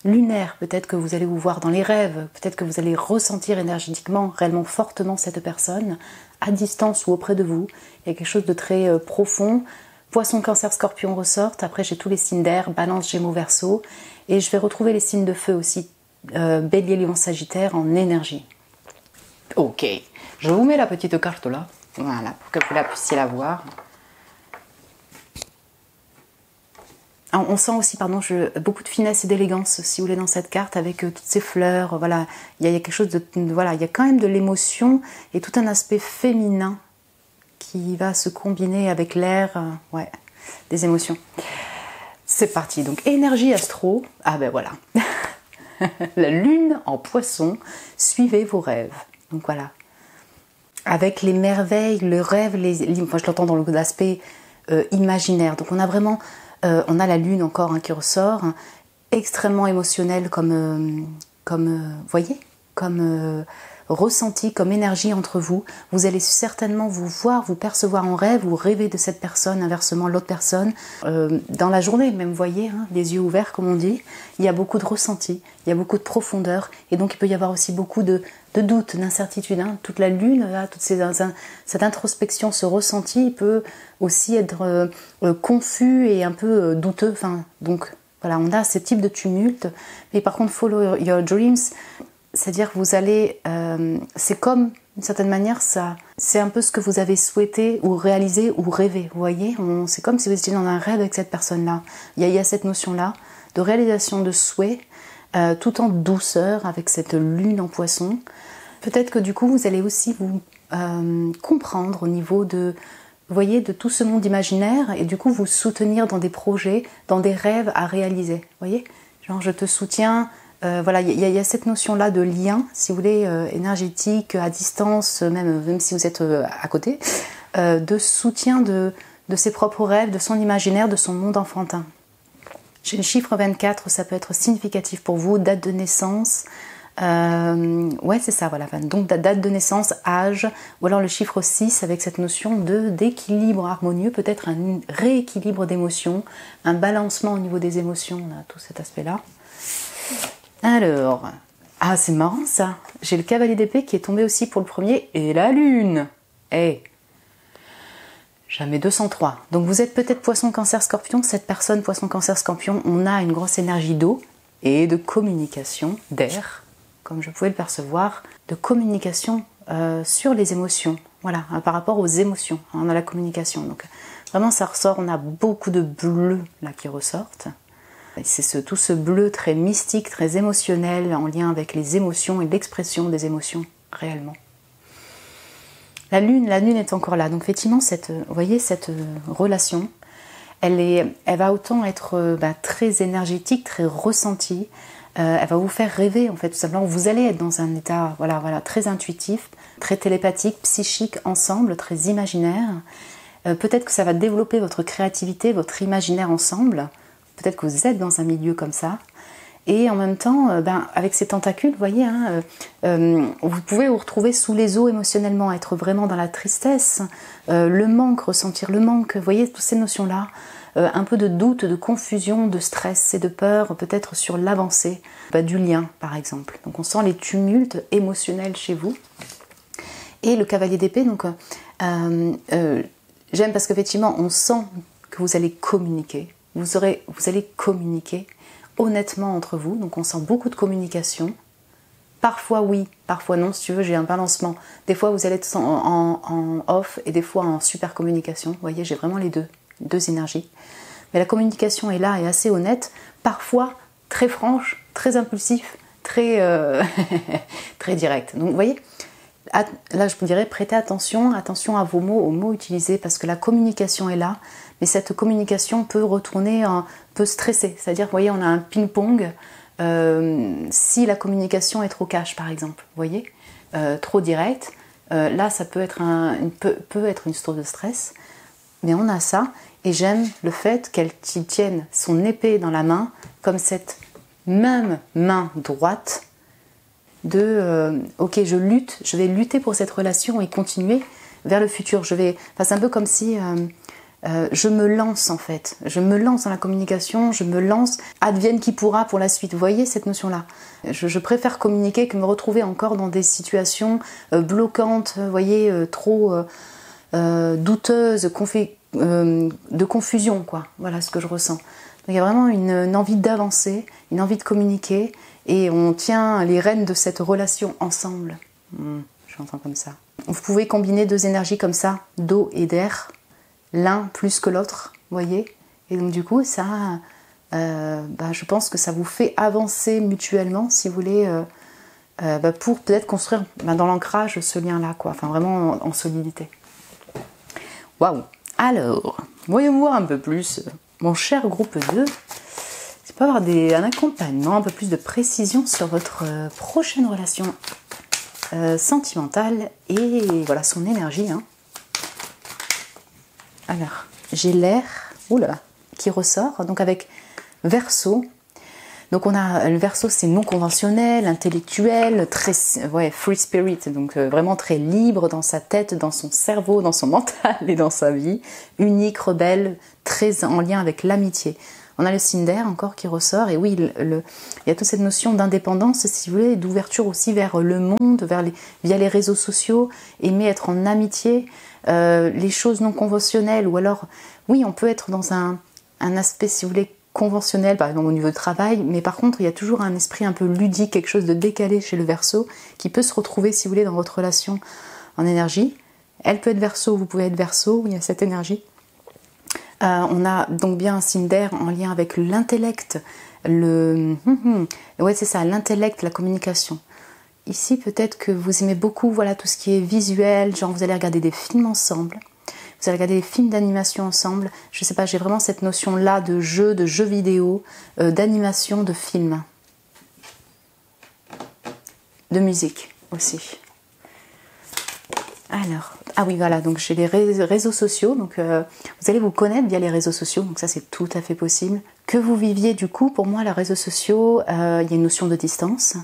Lunaire, peut-être que vous allez vous voir dans les rêves, peut-être que vous allez ressentir énergétiquement, réellement fortement cette personne, à distance ou auprès de vous. Il y a quelque chose de très profond. Poisson, Cancer, Scorpion ressortent. Après, j'ai tous les signes d'air, Balance, Gémeaux, Verseau. Et je vais retrouver les signes de feu aussi, Bélier, Lion, Sagittaire, en énergie. Ok, je vous mets la petite carte là, voilà, pour que vous la puissiez la voir. On sent aussi, beaucoup de finesse et d'élégance, si vous voulez, dans cette carte, avec toutes ces fleurs. Voilà, il y a quelque chose de, voilà, il y a quand même de l'émotion et tout un aspect féminin qui va se combiner avec l'air, ouais, des émotions. C'est parti, donc énergie astro, ah ben voilà, la lune en Poisson, suivez vos rêves. Donc voilà, avec les merveilles, le rêve, moi je l'entends dans l'aspect imaginaire. Donc on a vraiment, on a la lune encore qui ressort, extrêmement émotionnelle comme voyez, comme ressenti, comme énergie entre vous. Vous allez certainement vous voir, vous percevoir en rêve, ou rêver de cette personne, inversement l'autre personne. Dans la journée même, vous voyez, hein, les yeux ouverts comme on dit, il y a beaucoup de ressenti, il y a beaucoup de profondeur, et donc il peut y avoir aussi beaucoup de doutes, d'incertitudes. Hein. Toute la lune, là, cette introspection, ce ressenti, il peut aussi être confus et un peu douteux. Enfin, donc voilà, on a ce type de tumulte. Mais par contre, follow your dreams, c'est-à-dire que vous allez, c'est comme, d'une certaine manière, ça, c'est un peu ce que vous avez souhaité ou réalisé ou rêvé, vous voyez, c'est comme si vous étiez dans un rêve avec cette personne-là. Il y a cette notion-là de réalisation de souhait, tout en douceur, avec cette lune en poisson. Peut-être que du coup, vous allez aussi vous comprendre au niveau de, vous voyez, de tout ce monde imaginaire, et du coup vous soutenir dans des projets, dans des rêves à réaliser, vous voyez, genre je te soutiens. Voilà, il y a cette notion-là de lien, si vous voulez, énergétique, à distance, même si vous êtes à côté, de soutien de ses propres rêves, de son imaginaire, de son monde enfantin. J'ai le chiffre 24, ça peut être significatif pour vous, date de naissance, ouais c'est ça, voilà, donc date de naissance, âge, ou alors le chiffre 6 avec cette notion d'équilibre harmonieux, peut-être un rééquilibre d'émotions, un balancement au niveau des émotions, on a tout cet aspect-là. Alors, ah c'est marrant ça, j'ai le cavalier d'épée qui est tombé aussi pour le premier, et la lune. Hey, jamais 203. Donc vous êtes peut-être poisson, cancer, scorpion, cette personne poisson, cancer, scorpion, on a une grosse énergie d'eau et de communication, d'air, comme je pouvais le percevoir, de communication sur les émotions, voilà, par rapport aux émotions, on a la communication. Donc vraiment ça ressort, on a beaucoup de bleus là qui ressortent. C'est tout ce bleu très mystique, très émotionnel, en lien avec les émotions et l'expression des émotions, réellement. La lune est encore là. Donc effectivement, vous voyez, cette relation, elle va autant être très énergétique, très ressentie. Elle va vous faire rêver, en fait, tout simplement. Vous allez être dans un état voilà, très intuitif, très télépathique, psychique, ensemble, très imaginaire. Peut-être que ça va développer votre créativité, votre imaginaire ensemble. Peut-être que vous êtes dans un milieu comme ça. Et en même temps, avec ces tentacules, vous voyez, hein, vous pouvez vous retrouver sous les eaux émotionnellement, être vraiment dans la tristesse, le manque, ressentir le manque, vous voyez, toutes ces notions-là, un peu de doute, de confusion, de stress et de peur, peut-être sur l'avancée du lien, par exemple. Donc on sent les tumultes émotionnels chez vous. Et le cavalier d'épée, donc j'aime parce qu'effectivement, on sent que vous allez communiquer. Vous allez communiquer honnêtement entre vous, donc on sent beaucoup de communication. Parfois oui, parfois non, si tu veux, j'ai un balancement. Des fois vous allez être en off et des fois en super communication. Vous voyez, j'ai vraiment les deux énergies. Mais la communication est là et assez honnête, parfois très franche, très impulsif, très, très direct. Donc vous voyez, là je vous dirais, prêtez attention à vos mots, aux mots utilisés, parce que la communication est là. Mais cette communication peut retourner, peut stresser. C'est-à-dire, vous voyez, on a un ping-pong si la communication est trop cash, par exemple. Vous voyez, trop direct. Là, ça peut être une source de stress. Mais on a ça. Et j'aime le fait qu'elle tienne son épée dans la main, comme cette même main droite ok, je vais lutter pour cette relation et continuer vers le futur. C'est un peu comme si... je me lance en fait, je me lance dans la communication, je me lance, advienne qui pourra pour la suite. Vous voyez cette notion-là, je préfère communiquer que me retrouver encore dans des situations bloquantes, vous voyez, trop douteuses, de confusion, quoi. Voilà ce que je ressens. Donc, il y a vraiment une envie d'avancer, une envie de communiquer, et on tient les rênes de cette relation ensemble. Je l'entends comme ça. Vous pouvez combiner deux énergies comme ça, d'eau et d'air, l'un plus que l'autre, vous voyez, et donc du coup ça, je pense que ça vous fait avancer mutuellement, si vous voulez, pour peut-être construire dans l'ancrage ce lien-là, quoi, enfin vraiment en solidité. Waouh. Alors, voyons voir un peu plus, mon cher groupe 2, c'est pas avoir un accompagnement, un peu plus de précision sur votre prochaine relation sentimentale et voilà son énergie, hein. Alors, j'ai l'air qui ressort, donc avec Verseau. Donc on a le Verseau, c'est non conventionnel, intellectuel, très free spirit, donc vraiment très libre dans sa tête, dans son cerveau, dans son mental et dans sa vie, unique, rebelle, très en lien avec l'amitié. On a le signe d'air encore qui ressort, et oui, il y a toute cette notion d'indépendance, si vous voulez, d'ouverture aussi vers le monde, via les réseaux sociaux, aimer être en amitié, les choses non conventionnelles, ou alors, oui, on peut être dans un aspect, si vous voulez, conventionnel, par exemple au niveau du travail, mais par contre, il y a toujours un esprit un peu ludique, quelque chose de décalé chez le Verseau, qui peut se retrouver, si vous voulez, dans votre relation en énergie. Elle peut être Verseau, vous pouvez être Verseau, il y a cette énergie. On a donc bien un signe d'air en lien avec l'intellect, ouais, c'est ça, l'intellect, la communication. Ici, peut-être que vous aimez beaucoup, voilà, tout ce qui est visuel, genre vous allez regarder des films ensemble, vous allez regarder des films d'animation ensemble. Je sais pas, j'ai vraiment cette notion-là de jeu vidéo, d'animation, de film, de musique aussi. Alors, ah oui, voilà, donc j'ai les réseaux sociaux, donc vous allez vous connaître via les réseaux sociaux, donc ça c'est tout à fait possible. Que vous viviez du coup, pour moi, les réseaux sociaux, il y a une notion de distance,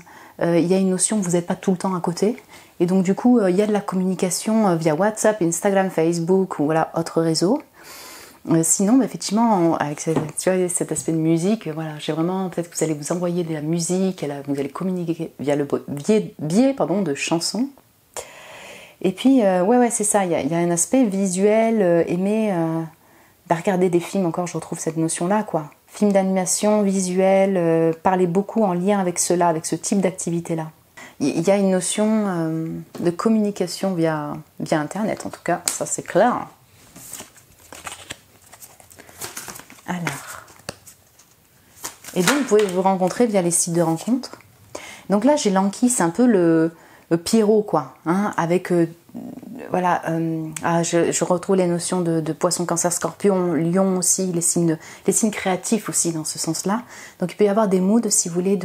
il y a une notion que vous n'êtes pas tout le temps à côté, et donc du coup, il y a de la communication via WhatsApp, Instagram, Facebook, ou voilà, autres réseaux. Sinon, effectivement, avec cet aspect de musique, voilà, j'ai vraiment, peut-être que vous allez vous envoyer de la musique, vous allez communiquer via le biais de chansons. Et puis, ouais, c'est ça, il y a un aspect visuel, aimer regarder des films, encore je retrouve cette notion-là, quoi. Films d'animation, visuel, parler beaucoup en lien avec cela, avec ce type d'activité-là. Il y a une notion de communication via Internet, en tout cas, ça c'est clair. Alors. Et donc, vous pouvez vous rencontrer via les sites de rencontres. Donc là, j'ai l'anguille, c'est un peu le Pierrot, quoi, hein, avec voilà, je retrouve les notions de poisson, cancer, scorpion, lion aussi, les signes créatifs aussi dans ce sens-là. Donc il peut y avoir des moods, si vous voulez,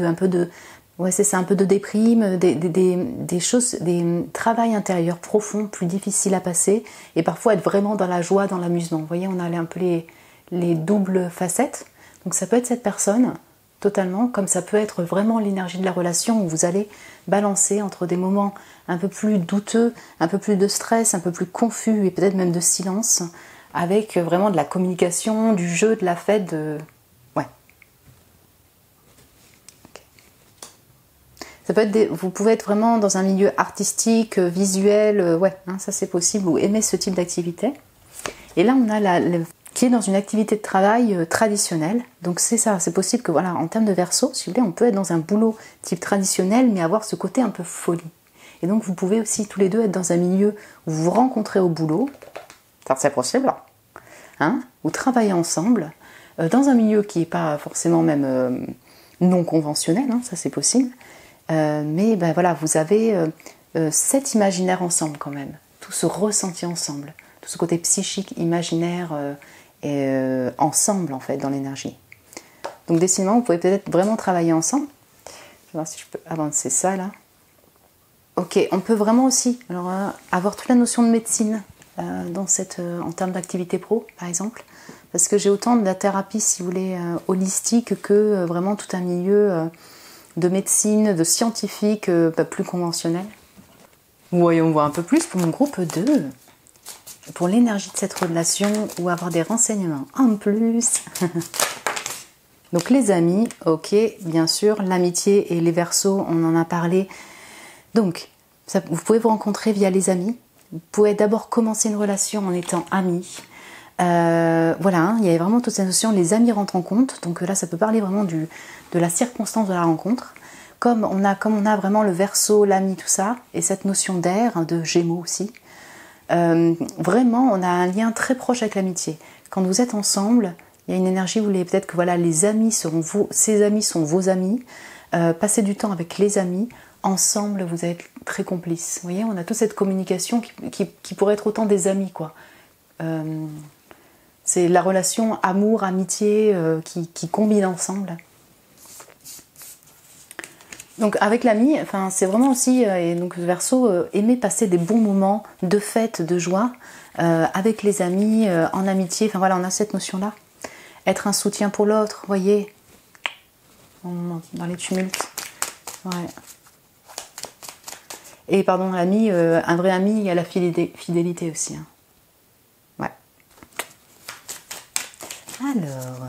ouais, c'est ça, un peu de déprime, des choses, des travails intérieurs profonds, plus difficiles à passer, et parfois être vraiment dans la joie, dans l'amusement. Vous voyez, on a un peu les doubles facettes. Donc ça peut être cette personne, totalement, comme ça peut être vraiment l'énergie de la relation où vous allez balancer entre des moments un peu plus douteux, un peu plus de stress, un peu plus confus et peut-être même de silence, avec vraiment de la communication, du jeu, de la fête, ouais. Okay. Ça peut être vous pouvez être vraiment dans un milieu artistique, visuel, ouais, hein, ça c'est possible, ou aimer ce type d'activité. Et là on a qui est dans une activité de travail traditionnelle. Donc c'est ça, c'est possible que voilà, en termes de Verseau, si vous voulez, on peut être dans un boulot type traditionnel, mais avoir ce côté un peu folie. Et donc vous pouvez aussi tous les deux être dans un milieu où vous vous rencontrez au boulot, ça c'est possible, hein, ou travailler ensemble, dans un milieu qui n'est pas forcément même non conventionnel, hein, ça c'est possible, mais ben, voilà, vous avez cet imaginaire ensemble quand même, tout ce ressenti ensemble, tout ce côté psychique, imaginaire, ensemble en fait dans l'énergie. Donc décidément vous pouvez peut-être vraiment travailler ensemble. Je vais voir si je peux avancer ça là. Ok, on peut vraiment aussi alors, avoir toute la notion de médecine en termes d'activité pro par exemple, parce que j'ai autant de la thérapie si vous voulez holistique que vraiment tout un milieu de médecine, de scientifique plus conventionnel. Voyons voir un peu plus pour mon groupe 2. Pour l'énergie de cette relation ou avoir des renseignements en plus. Donc les amis, ok, bien sûr, l'amitié et les Verseaux, on en a parlé. Donc, vous pouvez vous rencontrer via les amis. Vous pouvez d'abord commencer une relation en étant amis. Voilà, hein, il y a vraiment toute cette notion, les amis rentrent en compte. Donc là, ça peut parler vraiment de la circonstance de la rencontre. Comme on a vraiment le Verseau, l'ami, tout ça, et cette notion d'air, de Gémeaux aussi. Vraiment, on a un lien très proche avec l'amitié. Quand vous êtes ensemble, il y a une énergie où peut-être que voilà, les amis seront ces amis sont vos amis. Passez du temps avec les amis. Ensemble, vous êtes très complices. Vous voyez, on a toute cette communication qui pourrait être autant des amis, quoi. C'est la relation amour, amitié qui combine ensemble. Donc avec l'ami, enfin, c'est vraiment aussi, et donc Verseau, aimer passer des bons moments de fête, de joie, avec les amis, en amitié, enfin voilà, on a cette notion-là. Être un soutien pour l'autre, voyez. dans les tumultes. Ouais. Et pardon, ami, un vrai ami, il y a la fidélité aussi. Hein. Ouais. Alors.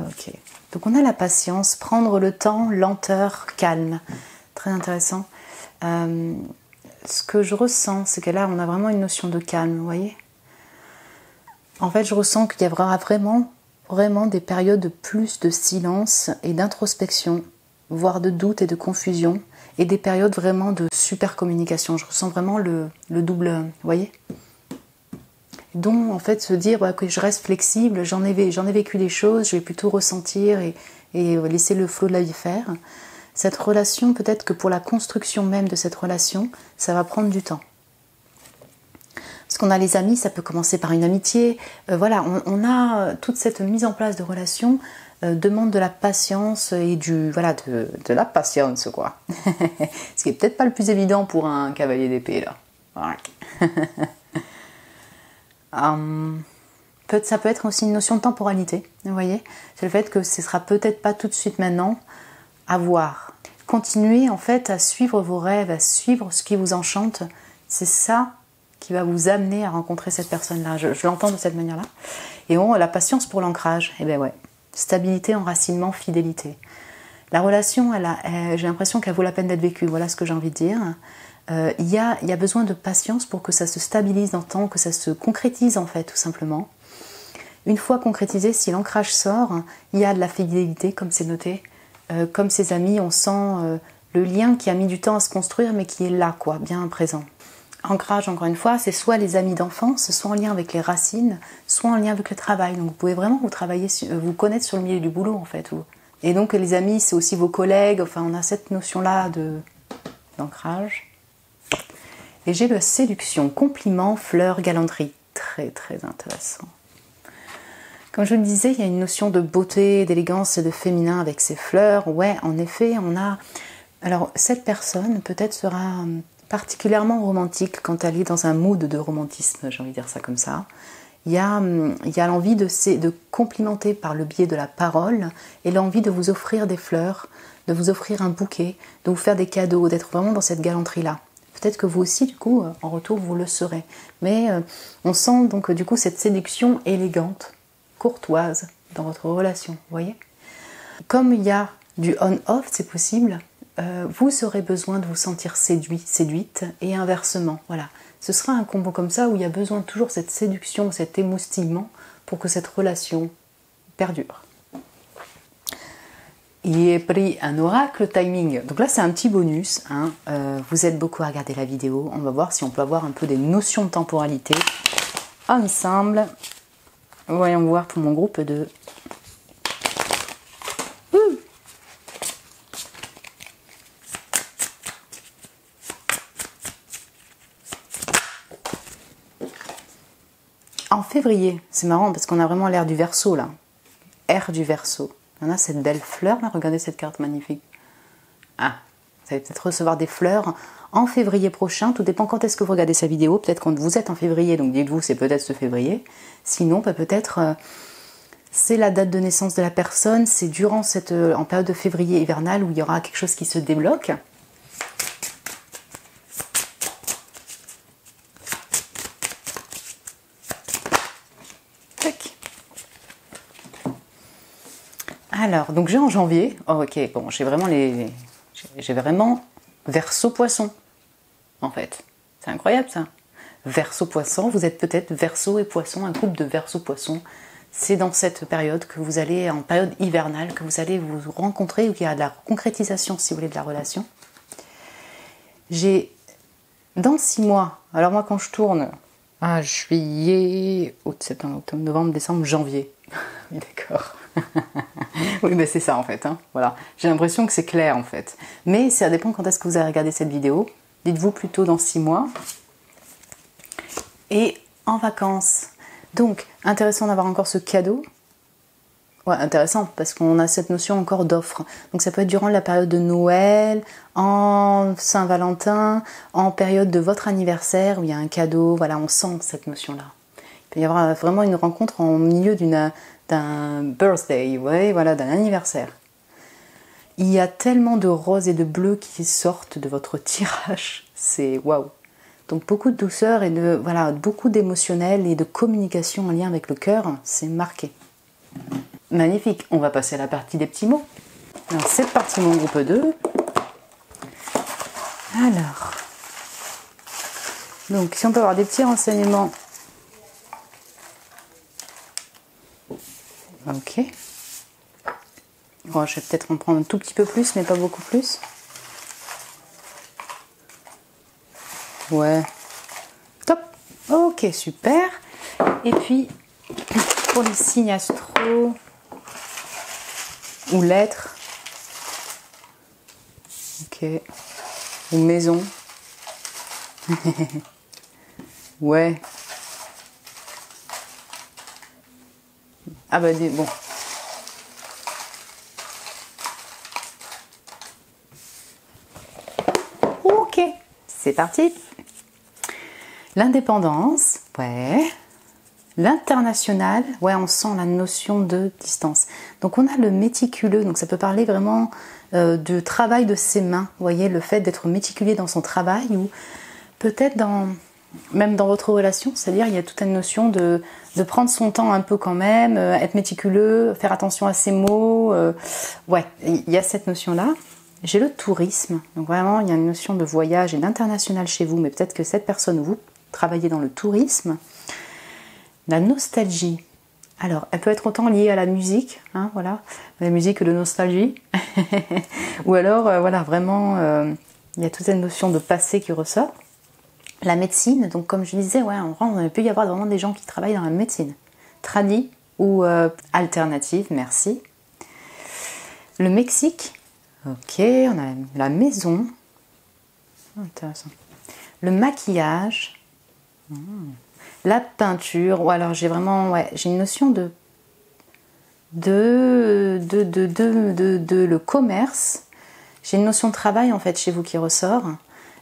Ok. Donc on a la patience, prendre le temps, lenteur, calme. Très intéressant. Ce que je ressens, c'est que là, on a vraiment une notion de calme, vous voyez. En fait, je ressens qu'il y aura vraiment des périodes de plus de silence et d'introspection, voire de doute et de confusion, et des périodes vraiment de super communication. Je ressens vraiment le double, vous voyez. Donc, en fait, se dire que je reste flexible, j'en ai vécu des choses, je vais plutôt ressentir et laisser le flot de la vie faire. Cette relation, peut-être que pour la construction même de cette relation, ça va prendre du temps. Parce qu'on a les amis, ça peut commencer par une amitié. Voilà, on a toute cette mise en place de relations demande de la patience et de la patience, quoi. Ce qui est peut-être pas le plus évident pour un cavalier d'épée, là. Voilà. Ça peut être aussi une notion de temporalité, vous voyez. C'est le fait que ce sera peut-être pas tout de suite maintenant, à voir. Continuez en fait à suivre vos rêves, à suivre ce qui vous enchante. C'est ça qui va vous amener à rencontrer cette personne-là. Je l'entends de cette manière-là. Et la patience pour l'ancrage. Eh bien ouais. Stabilité, enracinement, fidélité. La relation, j'ai l'impression qu'elle vaut la peine d'être vécue. Voilà ce que j'ai envie de dire. Il y a besoin de patience pour que ça se stabilise dans le temps, que ça se concrétise en fait, tout simplement. Une fois concrétisé, si l'ancrage sort, il y a de la fidélité, comme c'est noté. Comme ses amis, on sent le lien qui a mis du temps à se construire, mais qui est là, quoi, bien présent. Ancrage, encore une fois, c'est soit les amis d'enfance, soit en lien avec les racines, soit en lien avec le travail. Donc vous pouvez vraiment vous connaître sur le milieu du boulot, en fait. Et donc les amis, c'est aussi vos collègues. Enfin, on a cette notion-là d'ancrage. Et j'ai la séduction, compliment, fleurs, galanterie. Très, très intéressant. Comme je le disais, il y a une notion de beauté, d'élégance et de féminin avec ces fleurs. Ouais, en effet, on a... Alors, cette personne, peut-être, sera particulièrement romantique quand elle est dans un mood de romantisme, j'ai envie de dire ça comme ça. Il y a l'envie de complimenter par le biais de la parole et l'envie de vous offrir des fleurs, de vous offrir un bouquet, de vous faire des cadeaux, d'être vraiment dans cette galanterie-là. Peut-être que vous aussi, du coup, en retour, vous le serez. Mais on sent donc, du coup, cette séduction élégante, courtoise dans votre relation, vous voyez. Comme il y a du on-off, c'est possible, vous aurez besoin de vous sentir séduite et inversement, voilà. Ce sera un combo comme ça où il y a besoin de toujours cette séduction, cet émoustillement pour que cette relation perdure. Il est pris un oracle timing. Donc là, c'est un petit bonus. Hein. Vous êtes beaucoup à regarder la vidéo. On va voir si on peut avoir un peu des notions de temporalité ensemble. Voyons voir pour mon groupe de... En février, c'est marrant parce qu'on a vraiment l'air du Verseau là. Air du Verseau. On a cette belle fleur là, regardez cette carte magnifique. Ah, vous allez peut-être recevoir des fleurs en février prochain. Tout dépend quand est-ce que vous regardez sa vidéo. Peut-être quand vous êtes en février, donc dites-vous c'est peut-être ce février. Sinon, peut-être c'est la date de naissance de la personne. C'est durant en période de février hivernale où il y aura quelque chose qui se débloque. Alors, donc j'ai en janvier, oh, ok, bon, j'ai vraiment Verseau poisson, en fait. C'est incroyable ça. Verseau poisson, vous êtes peut-être Verseau et poisson, un couple de Verseau poisson. C'est dans cette période que vous allez, en période hivernale, que vous allez vous rencontrer, ou qu'il y a de la concrétisation, si vous voulez, de la relation. J'ai, dans 6 mois, alors moi quand je tourne, juillet, août, septembre, octobre, novembre, décembre, janvier. Oui, d'accord. Oui, mais c'est ça en fait. Hein. Voilà. J'ai l'impression que c'est clair en fait. Mais ça dépend quand est-ce que vous allez regarder cette vidéo. Dites-vous plutôt dans 6 mois. Et en vacances. Donc, intéressant d'avoir encore ce cadeau. Ouais, intéressant, parce qu'on a cette notion encore d'offre. Donc ça peut être durant la période de Noël, en Saint-Valentin, en période de votre anniversaire, où il y a un cadeau. Voilà, on sent cette notion-là. Il peut y avoir vraiment une rencontre en milieu d'un birthday, ouais, voilà, d'un anniversaire. Il y a tellement de roses et de bleus qui sortent de votre tirage, c'est waouh. Donc beaucoup de douceur et de voilà, beaucoup d'émotionnel et de communication en lien avec le cœur, c'est marqué. Magnifique, on va passer à la partie des petits mots. Alors c'est parti mon groupe 2. Alors, donc si on peut avoir des petits renseignements. Ok. Bon, je vais peut-être en prendre un tout petit peu plus, mais pas beaucoup plus. Ouais. Top. Ok, super. Et puis, pour les signes astro ou lettres. Ok. Ou maison. Ouais. Ah bah bon. Ok, c'est parti. L'indépendance, ouais. L'international, ouais, on sent la notion de distance. Donc on a le méticuleux, donc ça peut parler vraiment du travail de ses mains. Vous voyez, le fait d'être méticuleux dans son travail ou peut-être même dans votre relation, c'est-à-dire il y a toute une notion de prendre son temps un peu quand même, être méticuleux, faire attention à ses mots. Ouais, il y a cette notion-là. J'ai le tourisme, donc vraiment il y a une notion de voyage et d'international chez vous, mais peut-être que cette personne, vous travaillez dans le tourisme. La nostalgie, alors elle peut être autant liée à la musique, hein, voilà, la musique de nostalgie, ou alors voilà, vraiment il y a toute une notion de passé qui ressort. La médecine, donc comme je disais, ouais, il peut y avoir vraiment des gens qui travaillent dans la médecine, tradie ou alternative, merci. Le Mexique, ok, on a la maison, intéressant. Le maquillage, la peinture, ou alors j'ai vraiment, ouais, j'ai une notion de le commerce, j'ai une notion de travail en fait chez vous qui ressort,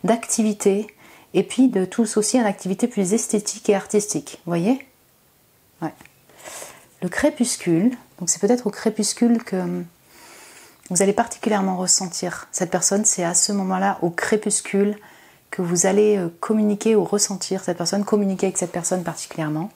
d'activité, et puis de tous aussi une activité plus esthétique et artistique, vous voyez? Ouais. Le crépuscule, donc c'est peut-être au crépuscule que vous allez particulièrement ressentir cette personne, c'est à ce moment-là, au crépuscule, que vous allez communiquer ou ressentir cette personne, communiquer avec cette personne particulièrement.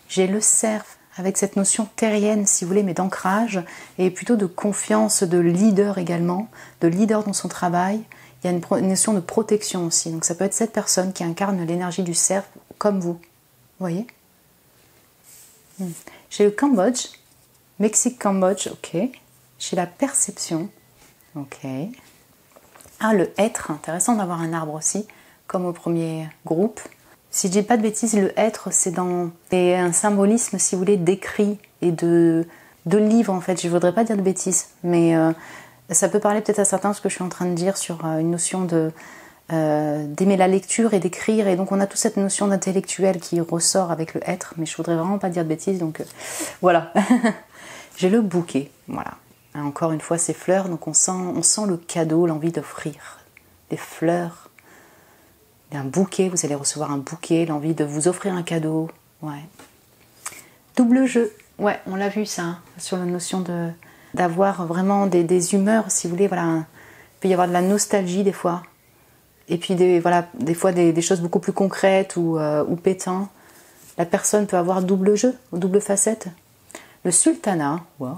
J'ai le cerf, avec cette notion terrienne, si vous voulez, mais d'ancrage, et plutôt de confiance, de leader également, de leader dans son travail. Il y a une notion de protection aussi, donc ça peut être cette personne qui incarne l'énergie du cerf, comme vous. Vous voyez? J'ai le Cambodge, Mexique-Cambodge, ok. J'ai la perception, ok. Ah, le être, intéressant d'avoir un arbre aussi, comme au premier groupe. Si je dis pas de bêtises, le être, c'est un symbolisme, si vous voulez, d'écrit et de livre, en fait. Je voudrais pas dire de bêtises, mais ça peut parler peut-être à certains ce que je suis en train de dire sur une notion d'aimer la lecture et d'écrire. Et donc, on a toute cette notion d'intellectuel qui ressort avec le être, mais je voudrais vraiment pas dire de bêtises, donc voilà. J'ai le bouquet, voilà. Encore une fois, ces fleurs, donc on sent le cadeau, l'envie d'offrir des fleurs, un bouquet, vous allez recevoir un bouquet, l'envie de vous offrir un cadeau, ouais. Double jeu, ouais, on l'a vu ça, hein, sur la notion d'avoir vraiment des humeurs, si vous voulez, voilà, il peut y avoir de la nostalgie des fois, et puis des fois des choses beaucoup plus concrètes ou pétants. La personne peut avoir double jeu, double facette. Le sultanat, waouh.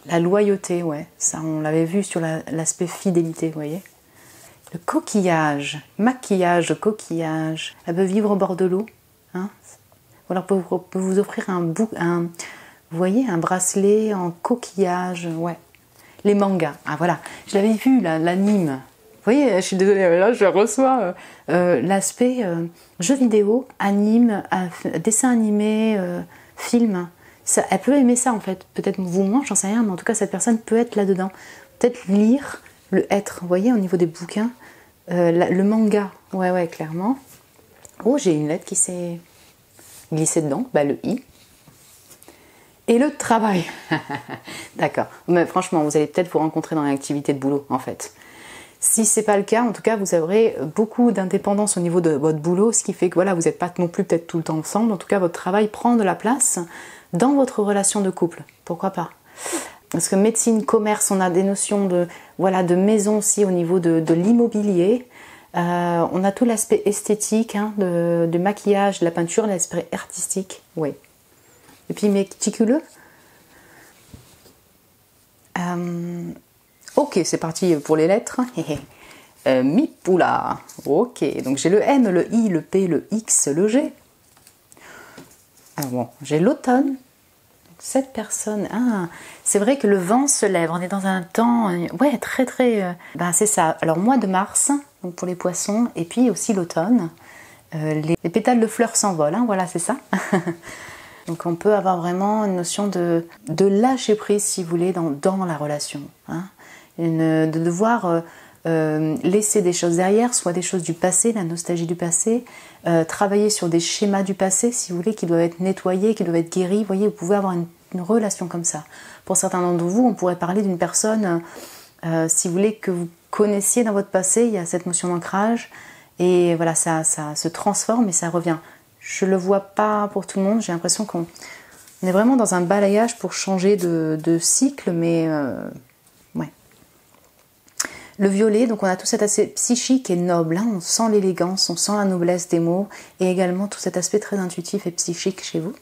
La loyauté, ouais, ça on l'avait vu sur l'aspect fidélité, vous voyez. Le coquillage, maquillage, coquillage. Elle peut vivre au bord de l'eau, hein. Ou alors peut vous offrir vous voyez, un bracelet en coquillage, ouais. Les mangas, ah voilà, je l'avais vu l'anime. Vous voyez, je suis désolée, mais là je reçois l'aspect jeu vidéo, anime, dessin animé, film. Ça, elle peut aimer ça en fait, peut-être vous moins, j'en sais rien, mais en tout cas cette personne peut être là-dedans. Peut-être lire le être, vous voyez, au niveau des bouquins, le manga, ouais, clairement. Oh, j'ai une lettre qui s'est glissée dedans, bah le I. Et le travail. D'accord, mais franchement, vous allez peut-être vous rencontrer dans l'activité de boulot en fait. Si c'est pas le cas, en tout cas, vous aurez beaucoup d'indépendance au niveau de votre boulot, ce qui fait que voilà, vous n'êtes pas non plus peut-être tout le temps ensemble. En tout cas, votre travail prend de la place dans votre relation de couple, pourquoi pas. Parce que médecine, commerce, on a des notions de, voilà, de maison aussi au niveau de l'immobilier. On a tout l'aspect esthétique, hein, du maquillage, de la peinture, l'aspect artistique, oui. Et puis méticuleux. Ok, c'est parti pour les lettres. Mipula. Ok, donc j'ai le M, le I, le P, le X, le G. Alors bon, j'ai l'automne. Cette personne, ah, c'est vrai que le vent se lève, on est dans un temps, ouais, très très, ben c'est ça. Alors mois de mars, donc pour les poissons, et puis aussi l'automne, les pétales de fleurs s'envolent, hein, voilà, c'est ça. Donc on peut avoir vraiment une notion de lâcher prise, si vous voulez, dans la relation, hein. De devoir laisser des choses derrière, soit des choses du passé, la nostalgie du passé, travailler sur des schémas du passé, si vous voulez, qui doivent être nettoyés, qui doivent être guéris. Vous voyez, vous pouvez avoir une relation comme ça. Pour certains d'entre vous, on pourrait parler d'une personne, si vous voulez, que vous connaissiez dans votre passé, il y a cette notion d'ancrage, et voilà, ça se transforme et ça revient. Je ne le vois pas pour tout le monde, j'ai l'impression qu'on est vraiment dans un balayage pour changer de cycle, mais ouais. Le violet, donc on a tout cet aspect psychique et noble, hein, on sent l'élégance, on sent la noblesse des mots, et également tout cet aspect très intuitif et psychique chez vous.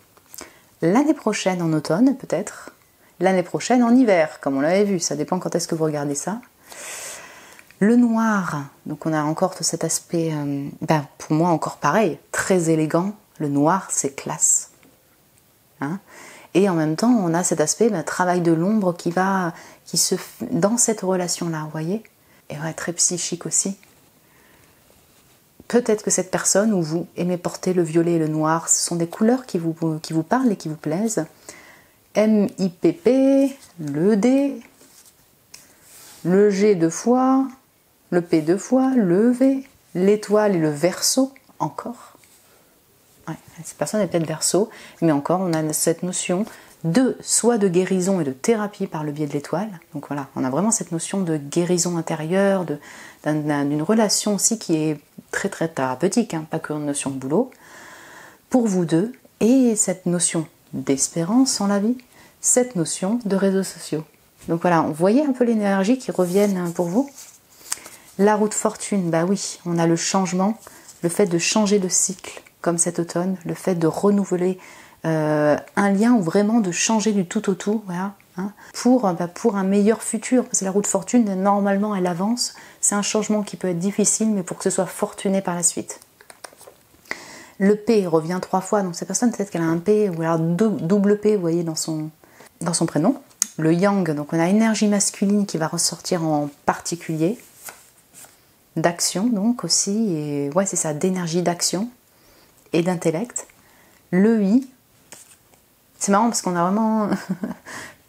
L'année prochaine en automne, peut-être. L'année prochaine en hiver, comme on l'avait vu, ça dépend quand est-ce que vous regardez ça. Le noir, donc on a encore tout cet aspect, pour moi encore pareil, très élégant. Le noir, c'est classe. Hein, et en même temps, on a cet aspect, travail de l'ombre qui se dans cette relation-là, vous voyez. Et ouais, très psychique aussi. Peut-être que cette personne ou vous aimez porter le violet et le noir. Ce sont des couleurs qui vous parlent et qui vous plaisent. M-I-P-P, le D, le G 2 fois, le P 2 fois, le V, l'étoile et le Verseau, encore. Ouais, cette personne est peut-être Verseau, mais encore, on a cette notion soit de guérison et de thérapie par le biais de l'étoile. Donc voilà, on a vraiment cette notion de guérison intérieure, d'une relation aussi qui est très très thérapeutique, hein, pas que une notion de boulot, pour vous deux, et cette notion d'espérance en la vie, cette notion de réseaux sociaux. Donc voilà, vous voyez un peu l'énergie qui reviennent pour vous. La roue de fortune, bah oui, on a le changement, le fait de changer de cycle, comme cet automne, le fait de renouveler un lien ou vraiment de changer du tout au tout, voilà, hein, pour un meilleur futur. Parce que la roue de fortune, normalement, elle avance. C'est un changement qui peut être difficile, mais pour que ce soit fortuné par la suite. Le P revient 3 fois, donc cette personne, peut-être qu'elle a un P, ou alors double P, vous voyez, dans son prénom. Le Yang, donc on a énergie masculine qui va ressortir en particulier. D'action, donc aussi, et ouais, c'est ça, d'énergie d'action et d'intellect. Le I, c'est marrant parce qu'on a vraiment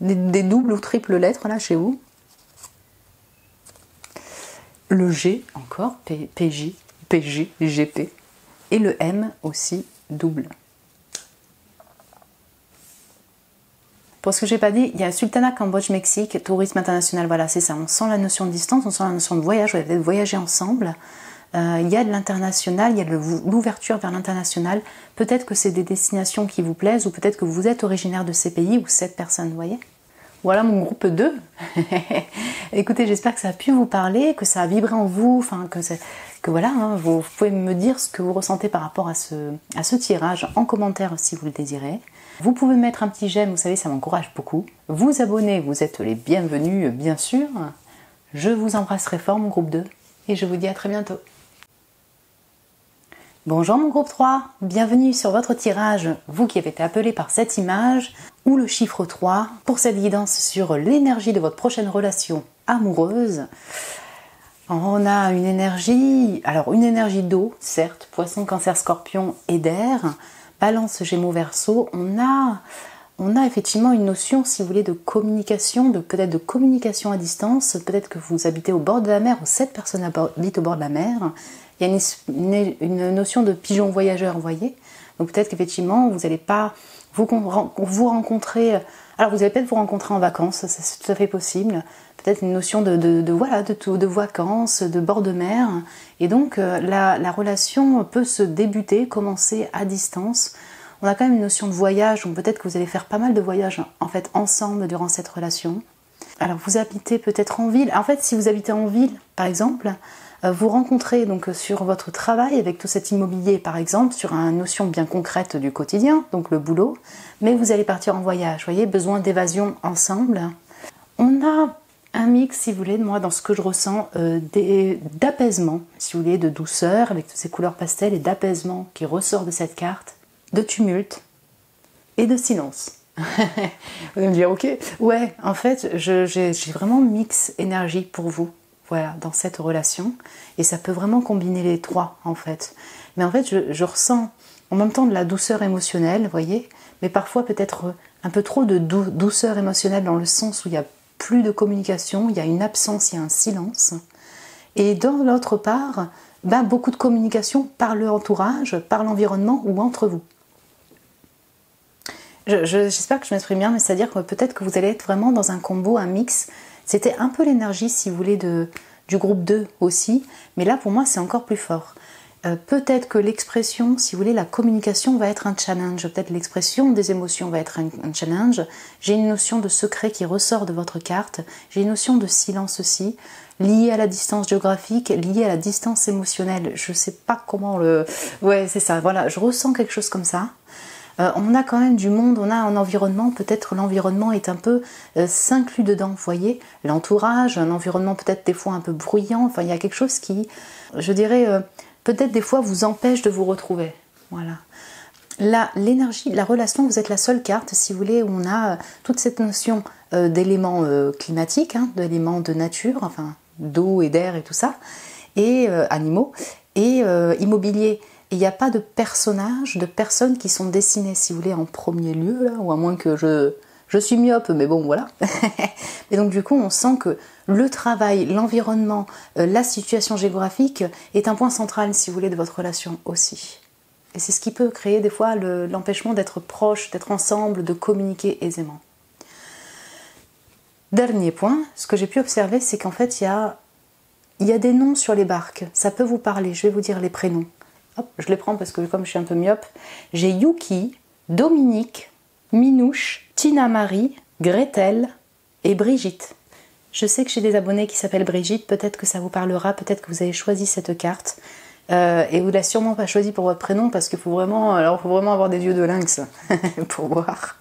des doubles ou triples lettres là chez vous. Le G encore, PJ, PG, GP. Et le M aussi double. Pour ce que j'ai pas dit, il y a Sultanat, Cambodge, Mexique, tourisme international, voilà, c'est ça. On sent la notion de distance, on sent la notion de voyage, vous allez voyager ensemble. Il y a de l'international, il y a de l'ouverture vers l'international. Peut-être que c'est des destinations qui vous plaisent, ou peut-être que vous êtes originaire de ces pays ou cette personne, vous voyez. Voilà mon groupe 2. Écoutez, j'espère que ça a pu vous parler, que ça a vibré en vous, enfin que voilà, hein, vous pouvez me dire ce que vous ressentez par rapport à ce tirage en commentaire si vous le désirez. Vous pouvez mettre un petit j'aime, vous savez, ça m'encourage beaucoup. Vous abonner, vous êtes les bienvenus, bien sûr. Je vous embrasserai fort, mon groupe 2, et je vous dis à très bientôt. Bonjour mon groupe 3, bienvenue sur votre tirage, vous qui avez été appelé par cette image, ou le chiffre 3, pour cette guidance sur l'énergie de votre prochaine relation amoureuse. On a une énergie d'eau, certes, poisson, cancer, scorpion et d'air, balance, gémeaux, verseau. On a effectivement une notion, si vous voulez, de communication, peut-être de communication à distance. Peut-être que vous habitez au bord de la mer, ou cette personne habite au bord de la mer. Il y a une notion de pigeon voyageur, vous voyez. Donc peut-être qu'effectivement, vous n'allez pas vous rencontrer. Alors vous allez peut-être vous rencontrer en vacances, c'est tout à fait possible. Peut-être une notion de vacances, de bord de mer. Et donc la relation peut se débuter, commencer à distance. On a quand même une notion de voyage, donc peut-être que vous allez faire pas mal de voyages en fait ensemble durant cette relation. Alors vous habitez peut-être en ville. En fait, si vous habitez en ville, par exemple, vous rencontrez donc sur votre travail avec tout cet immobilier, par exemple, sur une notion bien concrète du quotidien, donc le boulot, mais vous allez partir en voyage. Vous voyez, besoin d'évasion ensemble. On a un mix, si vous voulez, de moi, dans ce que je ressens, d'apaisement, si vous voulez, de douceur, avec toutes ces couleurs pastel et d'apaisement qui ressort de cette carte, de tumulte et de silence. Vous allez me dire, ok, ouais, en fait, j'ai vraiment mix énergie pour vous, voilà, dans cette relation, et ça peut vraiment combiner les trois, en fait. Mais en fait, je ressens en même temps de la douceur émotionnelle, vous voyez, mais parfois peut-être un peu trop de douceur émotionnelle dans le sens où il y a plus de communication, il y a une absence, il y a un silence. Et dans l'autre part, beaucoup de communication par l'entourage, par l'environnement ou entre vous. J'espère que je m'exprime bien, mais c'est-à-dire que peut-être que vous allez être vraiment dans un combo, un mix. C'était un peu l'énergie, si vous voulez, du groupe 2 aussi, mais là pour moi c'est encore plus fort. Peut-être que l'expression, si vous voulez, la communication va être un challenge, peut-être l'expression des émotions va être un challenge. J'ai une notion de secret qui ressort de votre carte, j'ai une notion de silence aussi, liée à la distance géographique, liée à la distance émotionnelle. Je sais pas comment le... Ouais, c'est ça, voilà, je ressens quelque chose comme ça. On a quand même du monde, on a un environnement, peut-être l'environnement est un peu s'inclut dedans, vous voyez, l'entourage, un environnement peut-être des fois un peu bruyant, enfin il y a quelque chose qui, je dirais, peut-être des fois vous empêche de vous retrouver, voilà. Là, l'énergie, la relation, vous êtes la seule carte, si vous voulez, où on a toute cette notion d'éléments climatiques, d'éléments de nature, enfin d'eau et d'air et tout ça, et animaux, et immobilier. Et il n'y a pas de personnages, de personnes qui sont dessinées, si vous voulez, en premier lieu, là, ou à moins que je suis myope, mais bon, voilà. Et donc, du coup, on sent que le travail, l'environnement, la situation géographique est un point central, si vous voulez, de votre relation aussi. Et c'est ce qui peut créer, des fois, l'empêchement d'être proche, d'être ensemble, de communiquer aisément. Dernier point, ce que j'ai pu observer, c'est qu'en fait, il y a des noms sur les barques. Ça peut vous parler, je vais vous dire les prénoms. Hop, je les prends parce que comme je suis un peu myope, j'ai Yuki, Dominique, Minouche, Tina Marie, Gretel et Brigitte. Je sais que j'ai des abonnés qui s'appellent Brigitte, peut-être que ça vous parlera, peut-être que vous avez choisi cette carte. Et vous l'avez sûrement pas choisi pour votre prénom parce qu'il faut vraiment avoir des yeux de lynx pour voir.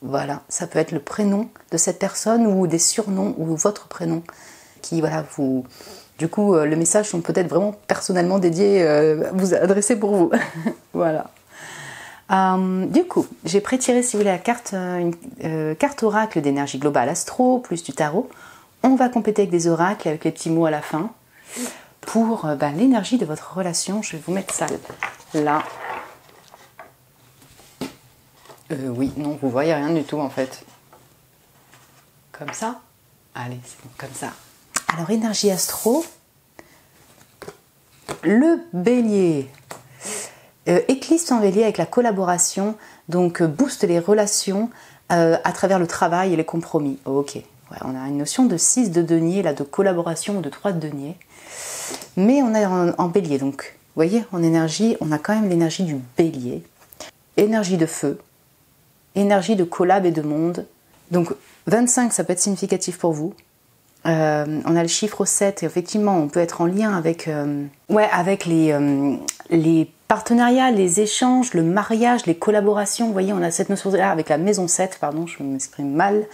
Voilà, ça peut être le prénom de cette personne ou des surnoms ou votre prénom qui, voilà, vous... Du coup, le message sont peut-être vraiment personnellement dédiés, vous adressés pour vous. Voilà. Du coup, j'ai prétiré, si vous voulez, la carte, une carte oracle d'énergie globale astro, plus du tarot. On va compléter avec des oracles, avec les petits mots à la fin, pour l'énergie de votre relation. Je vais vous mettre ça là. Oui, non, vous voyez rien du tout en fait. Comme ça. Allez, c'est bon, comme ça. Alors, énergie astro, le bélier, éclipse en bélier avec la collaboration, donc booste les relations à travers le travail et les compromis. Ok, ouais, on a une notion de 6 de denier, là, de collaboration ou de 3 de denier, mais on est en bélier, donc vous voyez, en énergie, on a quand même l'énergie du bélier, énergie de feu, énergie de collab et de monde, donc 25 ça peut être significatif pour vous. On a le chiffre 7 et effectivement on peut être en lien avec, avec les partenariats, les échanges, le mariage, les collaborations. Vous voyez, on a cette notion-là avec la maison 7, pardon, je m'exprime mal.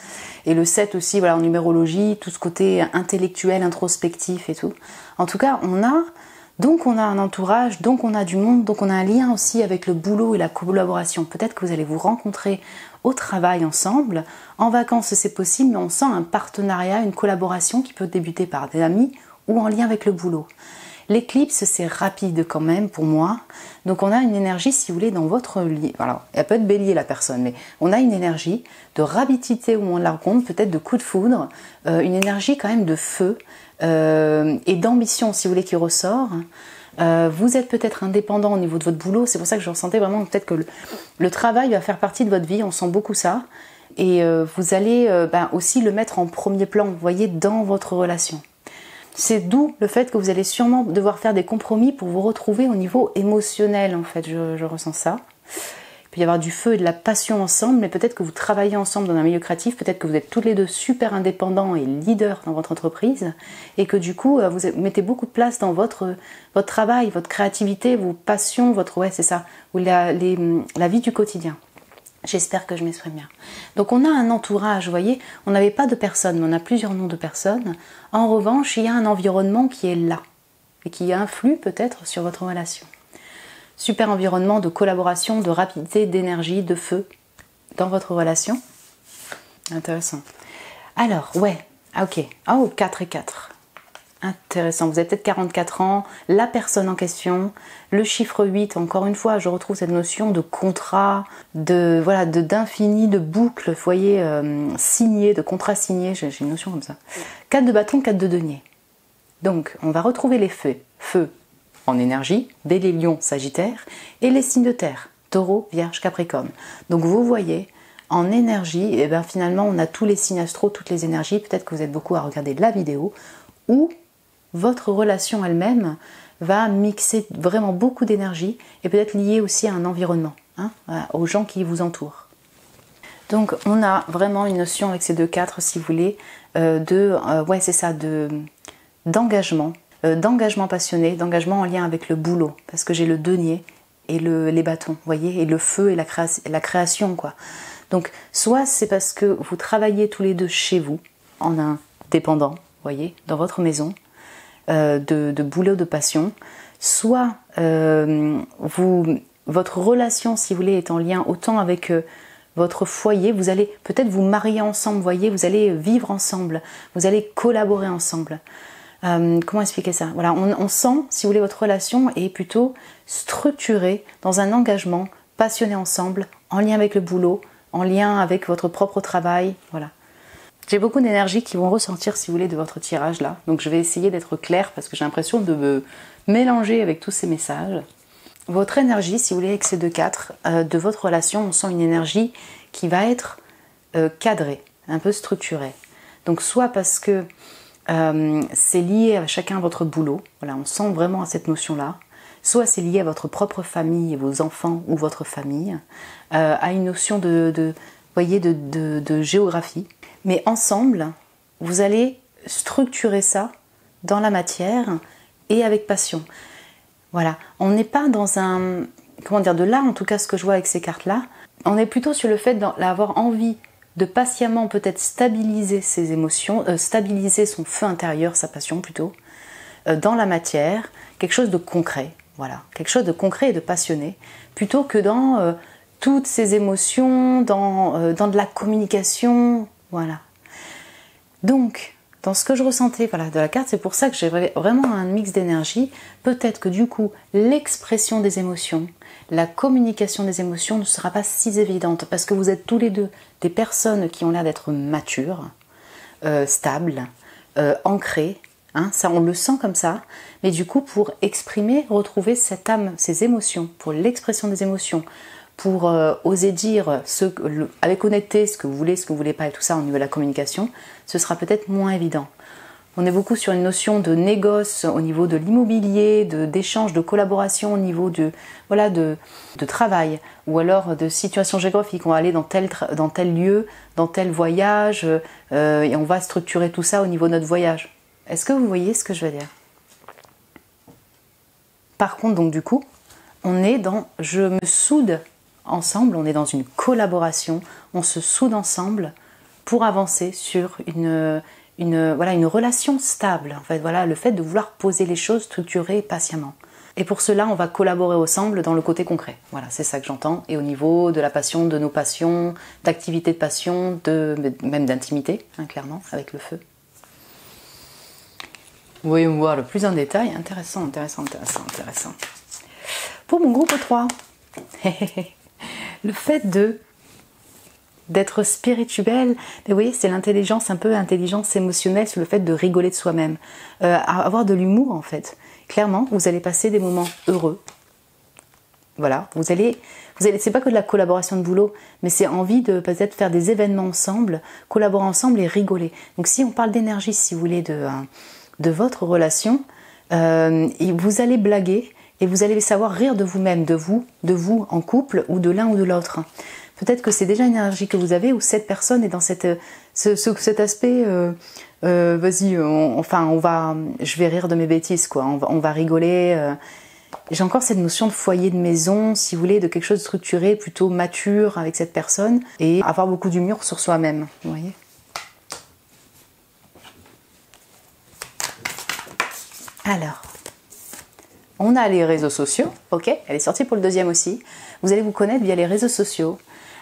Et le 7 aussi, voilà, en numérologie, tout ce côté intellectuel, introspectif et tout. En tout cas, on a un entourage, donc on a du monde, donc on a un lien aussi avec le boulot et la collaboration. Peut-être que vous allez vous rencontrer au travail ensemble. En vacances, c'est possible, mais on sent un partenariat, une collaboration qui peut débuter par des amis ou en lien avec le boulot. L'éclipse, c'est rapide quand même pour moi. Donc on a une énergie, si vous voulez, dans votre lit. Alors, elle peut être bélier la personne, mais on a une énergie de rapidité au moment de la rencontre, peut-être de coup de foudre, une énergie quand même de feu et d'ambition, si vous voulez, qui ressort. Vous êtes peut-être indépendant au niveau de votre boulot, c'est pour ça que je ressentais vraiment peut-être que le travail va faire partie de votre vie, on sent beaucoup ça. Et vous allez aussi le mettre en premier plan, vous voyez, dans votre relation. C'est d'où le fait que vous allez sûrement devoir faire des compromis pour vous retrouver au niveau émotionnel, en fait, je ressens ça. peut y avoir du feu et de la passion ensemble, mais peut-être que vous travaillez ensemble dans un milieu créatif, peut-être que vous êtes tous les deux super indépendants et leaders dans votre entreprise, et que du coup, vous mettez beaucoup de place dans votre travail, votre créativité, vos passions, ouais, c'est ça, ou la vie du quotidien. J'espère que je m'exprime bien. Donc on a un entourage, vous voyez, on n'avait pas de personnes, mais on a plusieurs noms de personnes. En revanche, il y a un environnement qui est là, et qui influe peut-être sur votre relation. Super environnement de collaboration, de rapidité, d'énergie, de feu dans votre relation. Intéressant. Alors, ouais, ok. Oh, 4 et 4. Intéressant. Vous avez peut-être 44 ans, la personne en question, le chiffre 8, encore une fois, je retrouve cette notion de contrat, d'infini, de boucle, vous voyez, signé, de contrat signé, j'ai une notion comme ça. 4 de bâton, 4 de denier. Donc, on va retrouver les feux. Feu en énergie, Bélier, Lion, Sagittaire, et les signes de terre, Taureau, Vierge, Capricorne. Donc vous voyez, en énergie, et bien finalement on a tous les signes astro, toutes les énergies, peut-être que vous êtes beaucoup à regarder de la vidéo, où votre relation elle-même va mixer vraiment beaucoup d'énergie, et peut-être liée aussi à un environnement, aux gens qui vous entourent. Donc on a vraiment une notion avec ces 2-4, si vous voulez, d'engagement. D'engagement passionné, d'engagement en lien avec le boulot, parce que j'ai le denier et les bâtons, vous voyez, et le feu et la création, quoi. Donc, soit c'est parce que vous travaillez tous les deux chez vous, en indépendant, vous voyez, dans votre maison, de boulot, de passion, soit votre relation, si vous voulez, est en lien autant avec votre foyer, vous allez peut-être vous marier ensemble, vous voyez, vous allez vivre ensemble, vous allez collaborer ensemble. Comment expliquer ça? Voilà, on sent, si vous voulez, votre relation est plutôt structurée dans un engagement passionné ensemble, en lien avec le boulot, en lien avec votre propre travail. Voilà. J'ai beaucoup d'énergie qui vont ressortir, si vous voulez, de votre tirage là. Donc je vais essayer d'être claire parce que j'ai l'impression de me mélanger avec tous ces messages. Votre énergie, si vous voulez, avec ces 2-4, de votre relation, on sent une énergie qui va être cadrée, un peu structurée. Donc soit parce que c'est lié à chacun votre boulot, voilà, on sent vraiment à cette notion-là. Soit c'est lié à votre propre famille, vos enfants ou votre famille, à une notion de géographie. Mais ensemble, vous allez structurer ça dans la matière et avec passion. Voilà, on n'est pas dans un... Comment dire, de là, en tout cas, ce que je vois avec ces cartes-là, on est plutôt sur le fait d'avoir envie de patiemment peut-être stabiliser ses émotions, stabiliser son feu intérieur, sa passion plutôt, dans la matière, quelque chose de concret, voilà, quelque chose de concret et de passionné, plutôt que dans toutes ces émotions, dans de la communication, voilà. Donc, dans ce que je ressentais de la carte, c'est pour ça que j'ai vraiment un mix d'énergie, peut-être que du coup, l'expression des émotions, la communication des émotions ne sera pas si évidente parce que vous êtes tous les deux des personnes qui ont l'air d'être matures, stables, ancrées, ça on le sent comme ça, mais du coup pour exprimer, retrouver cette âme, ces émotions, pour l'expression des émotions, pour oser dire avec honnêteté ce que vous voulez pas et tout ça au niveau de la communication, ce sera peut-être moins évident. On est beaucoup sur une notion de négoce au niveau de l'immobilier, d'échange, de collaboration au niveau de travail, ou alors de situation géographique. On va aller dans tel lieu, dans tel voyage, et on va structurer tout ça au niveau de notre voyage. Est-ce que vous voyez ce que je veux dire? Par contre, donc du coup, on est dans je me soude ensemble, on est dans une collaboration, on se soude ensemble pour avancer sur une relation stable, en fait, voilà, le fait de vouloir poser les choses structurées patiemment. Et pour cela, on va collaborer ensemble dans le côté concret. Voilà, c'est ça que j'entends. Et au niveau de la passion, de nos passions, d'activité de passion, même d'intimité, clairement, avec le feu. Voyons voir le plus en détail. Intéressant. Pour mon groupe 3, le fait d'être spirituel, mais vous voyez, c'est l'intelligence, un peu l'intelligence émotionnelle, c'est le fait de rigoler de soi-même, avoir de l'humour en fait. Clairement, vous allez passer des moments heureux. Voilà, vous allez, c'est pas que de la collaboration de boulot, mais c'est envie de peut-être faire des événements ensemble, collaborer ensemble et rigoler. Donc si on parle d'énergie, si vous voulez, de votre relation, vous allez blaguer et vous allez savoir rire de vous-même, de vous en couple ou de l'un ou de l'autre. Peut-être que c'est déjà une énergie que vous avez où cette personne est dans cet aspect vas-y, je vais rire de mes bêtises, quoi. On va rigoler. J'ai encore cette notion de foyer de maison, si vous voulez, de quelque chose de structuré, plutôt mature avec cette personne et avoir beaucoup d'humour sur soi-même, vous voyez. Alors, on a les réseaux sociaux, ok, elle est sortie pour le deuxième aussi. Vous allez vous connaître via les réseaux sociaux.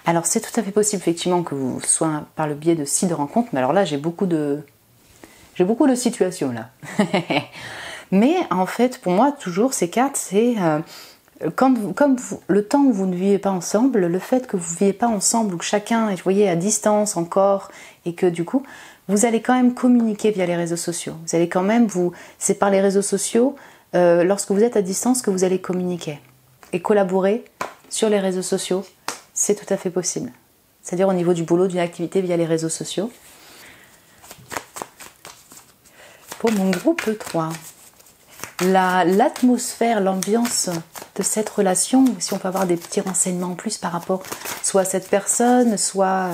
Alors c'est tout à fait possible effectivement que vous soit par le biais de sites de rencontres, mais alors là j'ai beaucoup de situations là. Mais en fait pour moi toujours ces cartes c'est le temps où vous ne vivez pas ensemble, le fait que vous ne vivez pas ensemble ou que chacun est, vous voyez, à distance encore et que du coup vous allez quand même communiquer via les réseaux sociaux. Vous allez quand même c'est par les réseaux sociaux lorsque vous êtes à distance que vous allez communiquer et collaborer sur les réseaux sociaux. C'est tout à fait possible. C'est-à-dire au niveau du boulot, d'une activité via les réseaux sociaux. Pour mon groupe 3, l'atmosphère, l'ambiance de cette relation, si on peut avoir des petits renseignements en plus par rapport soit à cette personne, soit...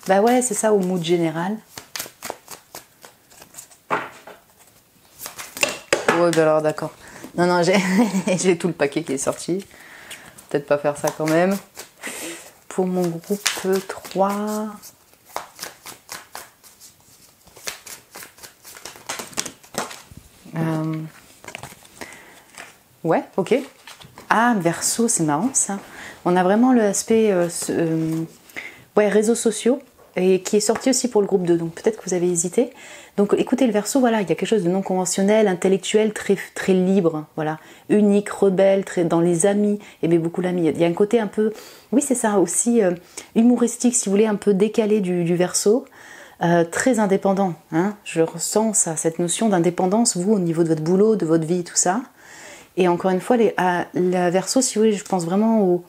Bah ouais, c'est ça, au mood général. Oh, alors d'accord. Non, j'ai tout le paquet qui est sorti. Peut-être pas faire ça quand même. Pour mon groupe 3... Ouais, ok. Ah, Verseau, c'est marrant ça. On a vraiment l'aspect réseaux sociaux et qui est sorti aussi pour le groupe 2. Donc peut-être que vous avez hésité. Donc écoutez, le Verseau, voilà, il y a quelque chose de non conventionnel, intellectuel, très, très libre, voilà, unique, rebelle, très dans les amis, aimer beaucoup l'ami. Il y a un côté un peu, oui c'est ça aussi, humoristique si vous voulez, un peu décalé du Verseau. Très indépendant, hein. Je ressens ça, cette notion d'indépendance, vous, au niveau de votre boulot, de votre vie, tout ça. Et encore une fois, la Verseau, si vous voulez, je pense vraiment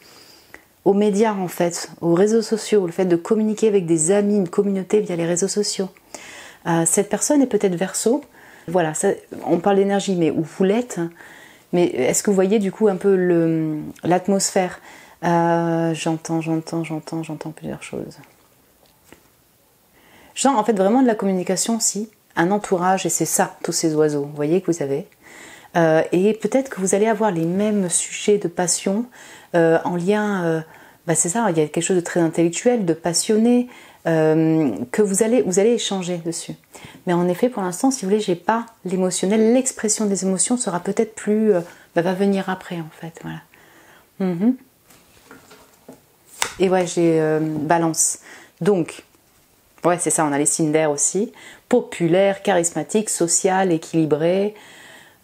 aux médias, en fait, aux réseaux sociaux, le fait de communiquer avec des amis, une communauté via les réseaux sociaux. Cette personne est peut-être Verseau. Voilà, ça, on parle d'énergie, mais où vous l'êtes. Mais est-ce que vous voyez du coup un peu l'atmosphère? J'entends plusieurs choses. Genre, en fait, vraiment de la communication aussi, un entourage, et c'est ça, tous ces oiseaux, vous voyez, que vous avez. Et peut-être que vous allez avoir les mêmes sujets de passion en lien, c'est ça, il y a quelque chose de très intellectuel, de passionné, que vous allez échanger dessus. Mais en effet, pour l'instant, si vous voulez, j'ai pas l'émotionnel, l'expression des émotions sera peut-être plus, va venir après, en fait, voilà. Et ouais, j'ai Balance. Donc, ouais, c'est ça, on a les signes d'air aussi. Populaire, charismatique, social, équilibré.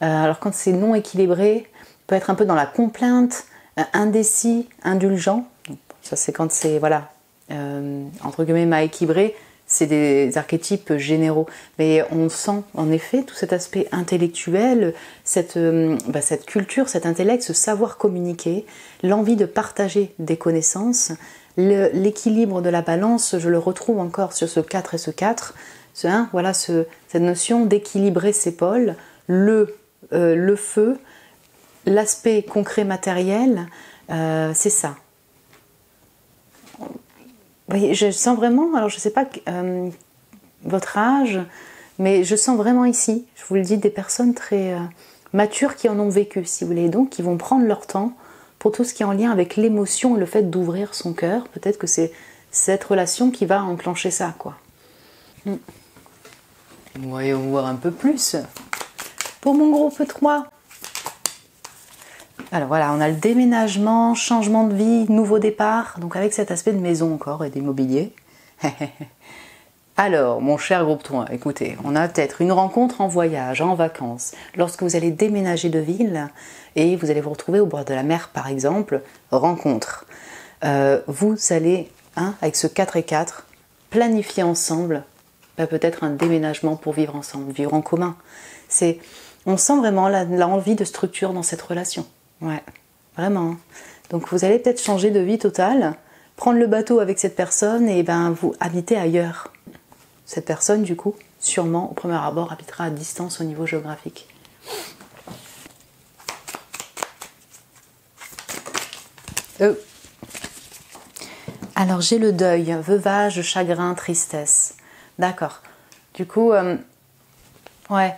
Alors quand c'est non équilibré, peut être un peu dans la complainte, indécis, indulgent. Donc, ça c'est quand c'est, voilà, entre guillemets, mal équilibré. C'est des archétypes généraux. Mais on sent en effet tout cet aspect intellectuel, cette culture, cet intellect, ce savoir communiquer, l'envie de partager des connaissances. L'équilibre de la balance, je le retrouve encore sur ce 4 et ce 4. Voilà, cette notion d'équilibrer ses pôles, le feu, l'aspect concret matériel, c'est ça. Vous voyez, je sens vraiment, alors je ne sais pas votre âge, mais je sens vraiment ici, je vous le dis, des personnes très matures qui en ont vécu, si vous voulez, donc qui vont prendre leur temps pour tout ce qui est en lien avec l'émotion et le fait d'ouvrir son cœur. Peut-être que c'est cette relation qui va enclencher ça, quoi. Voyons voir un peu plus. Pour mon groupe 3. Alors voilà, on a le déménagement, changement de vie, nouveau départ, donc avec cet aspect de maison encore et d'immobilier. Alors, mon cher groupe 3, écoutez, on a peut-être une rencontre en voyage, en vacances, lorsque vous allez déménager de ville et vous allez vous retrouver au bord de la mer par exemple, rencontre. Vous allez, avec ce 4 et 4, planifier ensemble peut-être un déménagement pour vivre ensemble, vivre en commun. On sent vraiment l'envie de structure dans cette relation. Ouais, vraiment. Donc vous allez peut-être changer de vie totale, prendre le bateau avec cette personne et vous habiter ailleurs. Cette personne, du coup, sûrement, au premier abord, habitera à distance au niveau géographique. Alors j'ai le deuil, veuvage, chagrin, tristesse. D'accord. Du coup, ouais.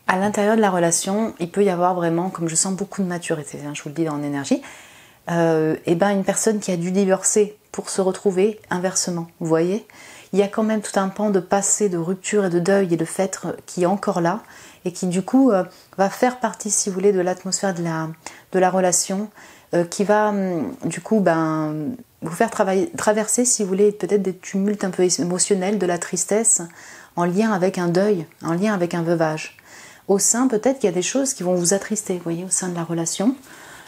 À l'intérieur de la relation, il peut y avoir vraiment, comme je sens beaucoup de maturité, hein, je vous le dis dans l'énergie, et ben une personne qui a dû divorcer pour se retrouver inversement. Vous voyez, il y a quand même tout un pan de passé, de rupture et de deuil et de fête qui est encore là et qui du coup va faire partie, si vous voulez, de l'atmosphère de la relation, qui va du coup vous faire traverser, si vous voulez, peut-être des tumultes un peu émotionnels, de la tristesse, en lien avec un deuil, en lien avec un veuvage. Au sein, peut-être qu'il y a des choses qui vont vous attrister, vous voyez, au sein de la relation.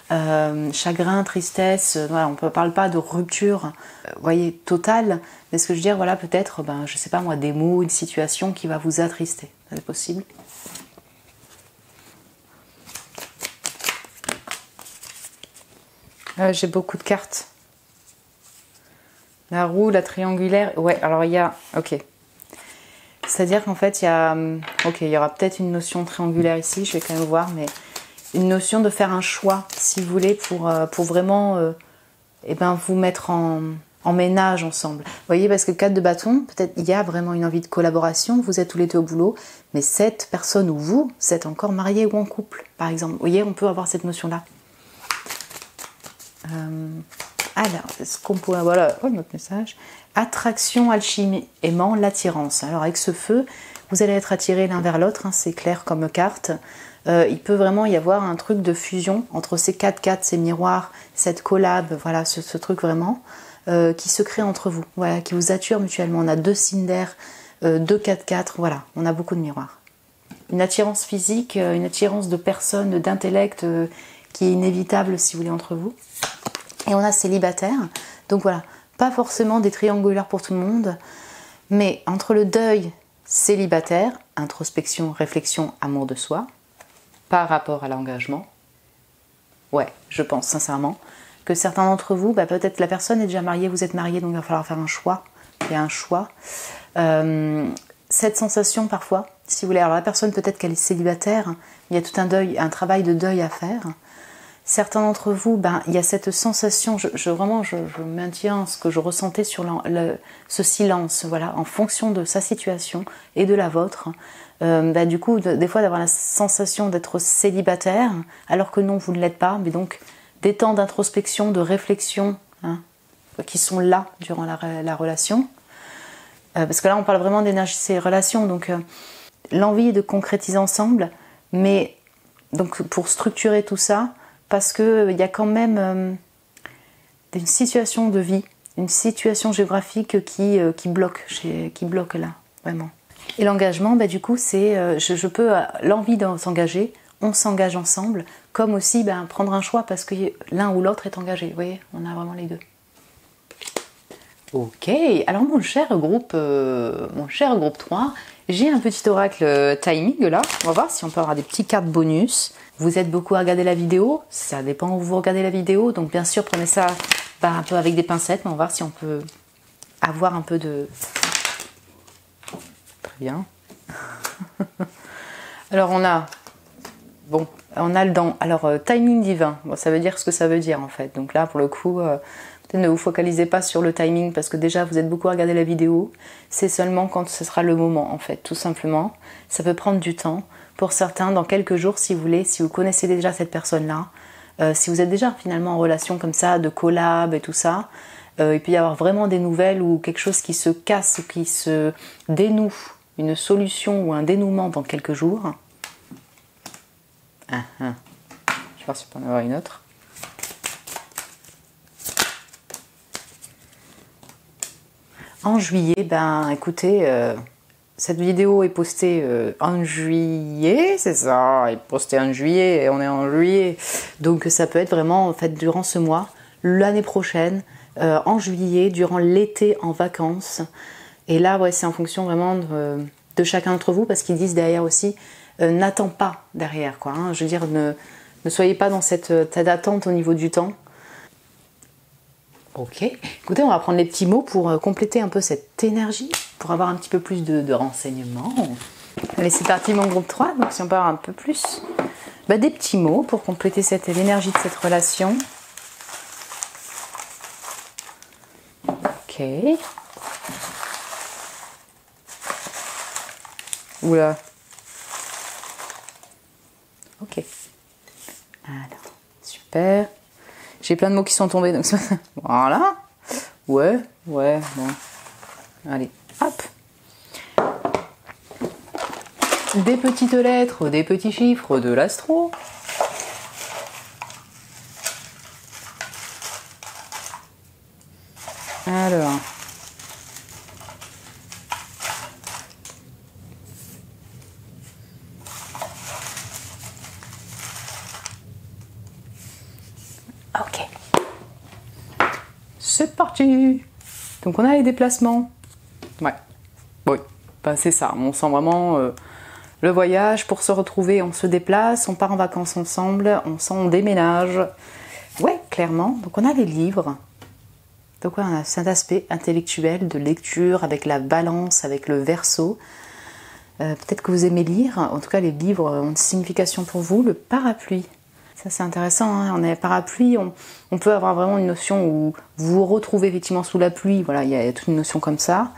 Chagrin, tristesse, voilà, on ne parle pas de rupture, vous voyez, totale, mais ce que je veux dire, voilà, peut-être, je sais pas moi, des mots, une situation qui va vous attrister. C'est possible. J'ai beaucoup de cartes. La roue, la triangulaire, ouais, alors il y a, ok. C'est-à-dire qu'en fait, il y aura peut-être une notion triangulaire ici, je vais quand même voir, mais une notion de faire un choix, si vous voulez, pour vraiment vous mettre en ménage ensemble. Vous voyez, parce que 4 de bâton, peut-être il y a vraiment une envie de collaboration, vous êtes tous les deux au boulot, mais cette personne ou vous êtes encore marié ou en couple, par exemple. Vous voyez, on peut avoir cette notion-là. Alors, est-ce qu'on pourrait... Voilà, notre message. Attraction, alchimie, aimant, l'attirance. Alors, avec ce feu, vous allez être attirés l'un vers l'autre, hein, c'est clair comme carte. Il peut vraiment y avoir un truc de fusion entre ces 4 cartes, ces miroirs, cette collab, voilà, ce truc vraiment, qui se crée entre vous, voilà, qui vous attire mutuellement. On a 2 signes d'air, 2 4-4, voilà, on a beaucoup de miroirs. Une attirance physique, une attirance de personnes, d'intellect, qui est inévitable, si vous voulez, entre vous. Et on a célibataire, donc voilà, pas forcément des triangulaires pour tout le monde, mais entre le deuil, célibataire, introspection, réflexion, amour de soi, par rapport à l'engagement, ouais, je pense sincèrement que certains d'entre vous, peut-être la personne est déjà mariée, vous êtes mariés, donc il va falloir faire un choix, il y a un choix. Cette sensation parfois, si vous voulez, alors la personne peut-être qu'elle est célibataire, il y a tout un deuil, un travail de deuil à faire. Certains d'entre vous, il y a cette sensation, je maintiens ce que je ressentais sur ce silence, voilà, en fonction de sa situation et de la vôtre. Du coup, des fois d'avoir la sensation d'être célibataire, alors que non, vous ne l'êtes pas, mais donc des temps d'introspection, de réflexion, hein, qui sont là durant la relation. Parce que là, on parle vraiment d'énergie de ces relations, donc l'envie de concrétiser ensemble, mais donc pour structurer tout ça, parce qu'il y a quand même une situation de vie, une situation géographique qui bloque là, vraiment. Et l'engagement, du coup, c'est je peux l'envie de s'engager, on s'engage ensemble, comme aussi prendre un choix parce que l'un ou l'autre est engagé. Vous voyez, on a vraiment les deux. Ok, alors mon cher groupe 3, j'ai un petit oracle timing là. On va voir si on peut avoir des petites cartes bonus. Vous êtes beaucoup à regarder la vidéo, ça dépend où vous regardez la vidéo, donc bien sûr prenez ça un peu avec des pincettes, mais on va voir si on peut avoir un peu de... Très bien. Alors on a le dent. Alors timing divin, bon, ça veut dire ce que ça veut dire en fait. Donc là pour le coup, peut-être ne vous focalisez pas sur le timing parce que déjà vous êtes beaucoup à regarder la vidéo. C'est seulement quand ce sera le moment en fait, tout simplement. Ça peut prendre du temps. Pour certains, dans quelques jours, si vous voulez, si vous connaissez déjà cette personne-là, si vous êtes déjà finalement en relation comme ça, de collab et tout ça, il peut y avoir vraiment des nouvelles ou quelque chose qui se casse ou qui se dénoue, une solution ou un dénouement dans quelques jours. Je vais voir si on peut en avoir une autre. En juillet, écoutez... Cette vidéo est postée en juillet, c'est ça, elle est postée en juillet et on est en juillet. Donc ça peut être vraiment en fait durant ce mois, l'année prochaine, en juillet, durant l'été en vacances. Et là, ouais, c'est en fonction vraiment de chacun d'entre vous parce qu'ils disent derrière aussi, n'attends pas derrière, quoi. Hein. Je veux dire, ne soyez pas dans cette attente au niveau du temps. Ok, écoutez, on va prendre les petits mots pour compléter un peu cette énergie, pour avoir un petit peu plus de renseignements. Allez, c'est parti mon groupe 3, donc si on part un peu plus, des petits mots pour compléter l'énergie de cette relation. Ok. Oula. Ok. Alors, super. J'ai plein de mots qui sont tombés. Donc voilà. Ouais, bon. Allez, hop. Des petites lettres, des petits chiffres de l'astro. Alors. Ok. C'est parti. Donc on a les déplacements. Ouais. Oui. Ben, c'est ça. On sent vraiment le voyage. Pour se retrouver, on se déplace. On part en vacances ensemble. On déménage. Ouais, clairement. Donc on a les livres. Donc ouais, on a cet aspect intellectuel de lecture avec la balance, avec le verso. Peut-être que vous aimez lire. En tout cas, les livres ont une signification pour vous. Le parapluie. Ça c'est intéressant, hein. On est parapluie, on peut avoir vraiment une notion où vous vous retrouvez effectivement sous la pluie, voilà, il y a toute une notion comme ça.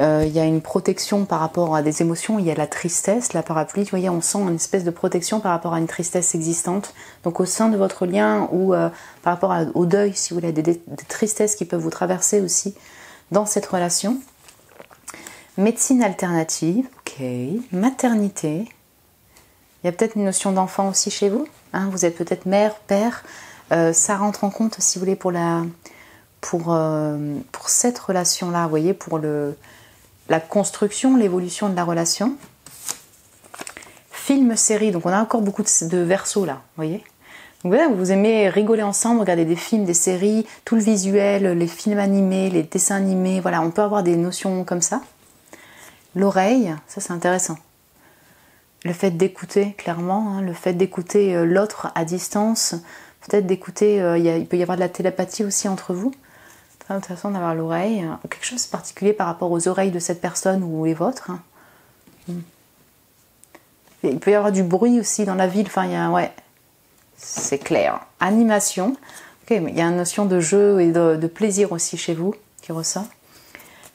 Il y a une protection par rapport à des émotions, il y a la tristesse, la parapluie, vous voyez, on sent une espèce de protection par rapport à une tristesse existante. Donc au sein de votre lien ou par rapport au deuil, si vous voulez, des tristesses qui peuvent vous traverser aussi dans cette relation. Médecine alternative, ok. Maternité. Il y a peut-être une notion d'enfant aussi chez vous. Hein, vous êtes peut-être mère, père. Ça rentre en compte, si vous voulez, pour cette relation-là, vous voyez, pour la construction, l'évolution de la relation. Film, série, donc on a encore beaucoup de versos là, vous voyez. Donc voilà, vous aimez rigoler ensemble, regarder des films, des séries, tout le visuel, les films animés, les dessins animés, voilà, on peut avoir des notions comme ça. L'oreille, ça c'est intéressant. Le fait d'écouter, clairement, hein, le fait d'écouter l'autre à distance, peut-être d'écouter, il peut y avoir de la télépathie aussi entre vous. C'est intéressant d'avoir l'oreille, quelque chose de particulier par rapport aux oreilles de cette personne ou les vôtres. Et il peut y avoir du bruit aussi dans la ville, enfin, ouais, c'est clair. Animation, ok, mais il y a une notion de jeu et de plaisir aussi chez vous qui ressort.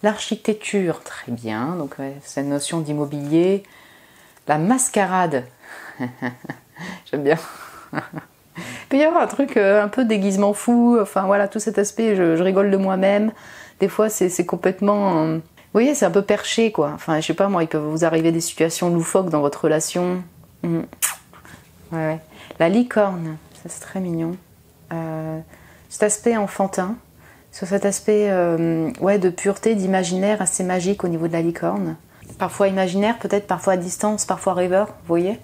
L'architecture, très bien, donc ouais, cette notion d'immobilier. La mascarade, j'aime bien. Il peut y avoir un truc un peu déguisement fou, enfin voilà, tout cet aspect, je rigole de moi-même. Des fois, c'est complètement... vous voyez, c'est un peu perché, quoi. Enfin, je sais pas, moi, il peut vous arriver des situations loufoques dans votre relation. Ouais. La licorne, ça c'est très mignon. Cet aspect enfantin, sur cet aspect ouais, de pureté, d'imaginaire assez magique au niveau de la licorne. Parfois imaginaire, peut-être parfois à distance, parfois rêveur, vous voyez.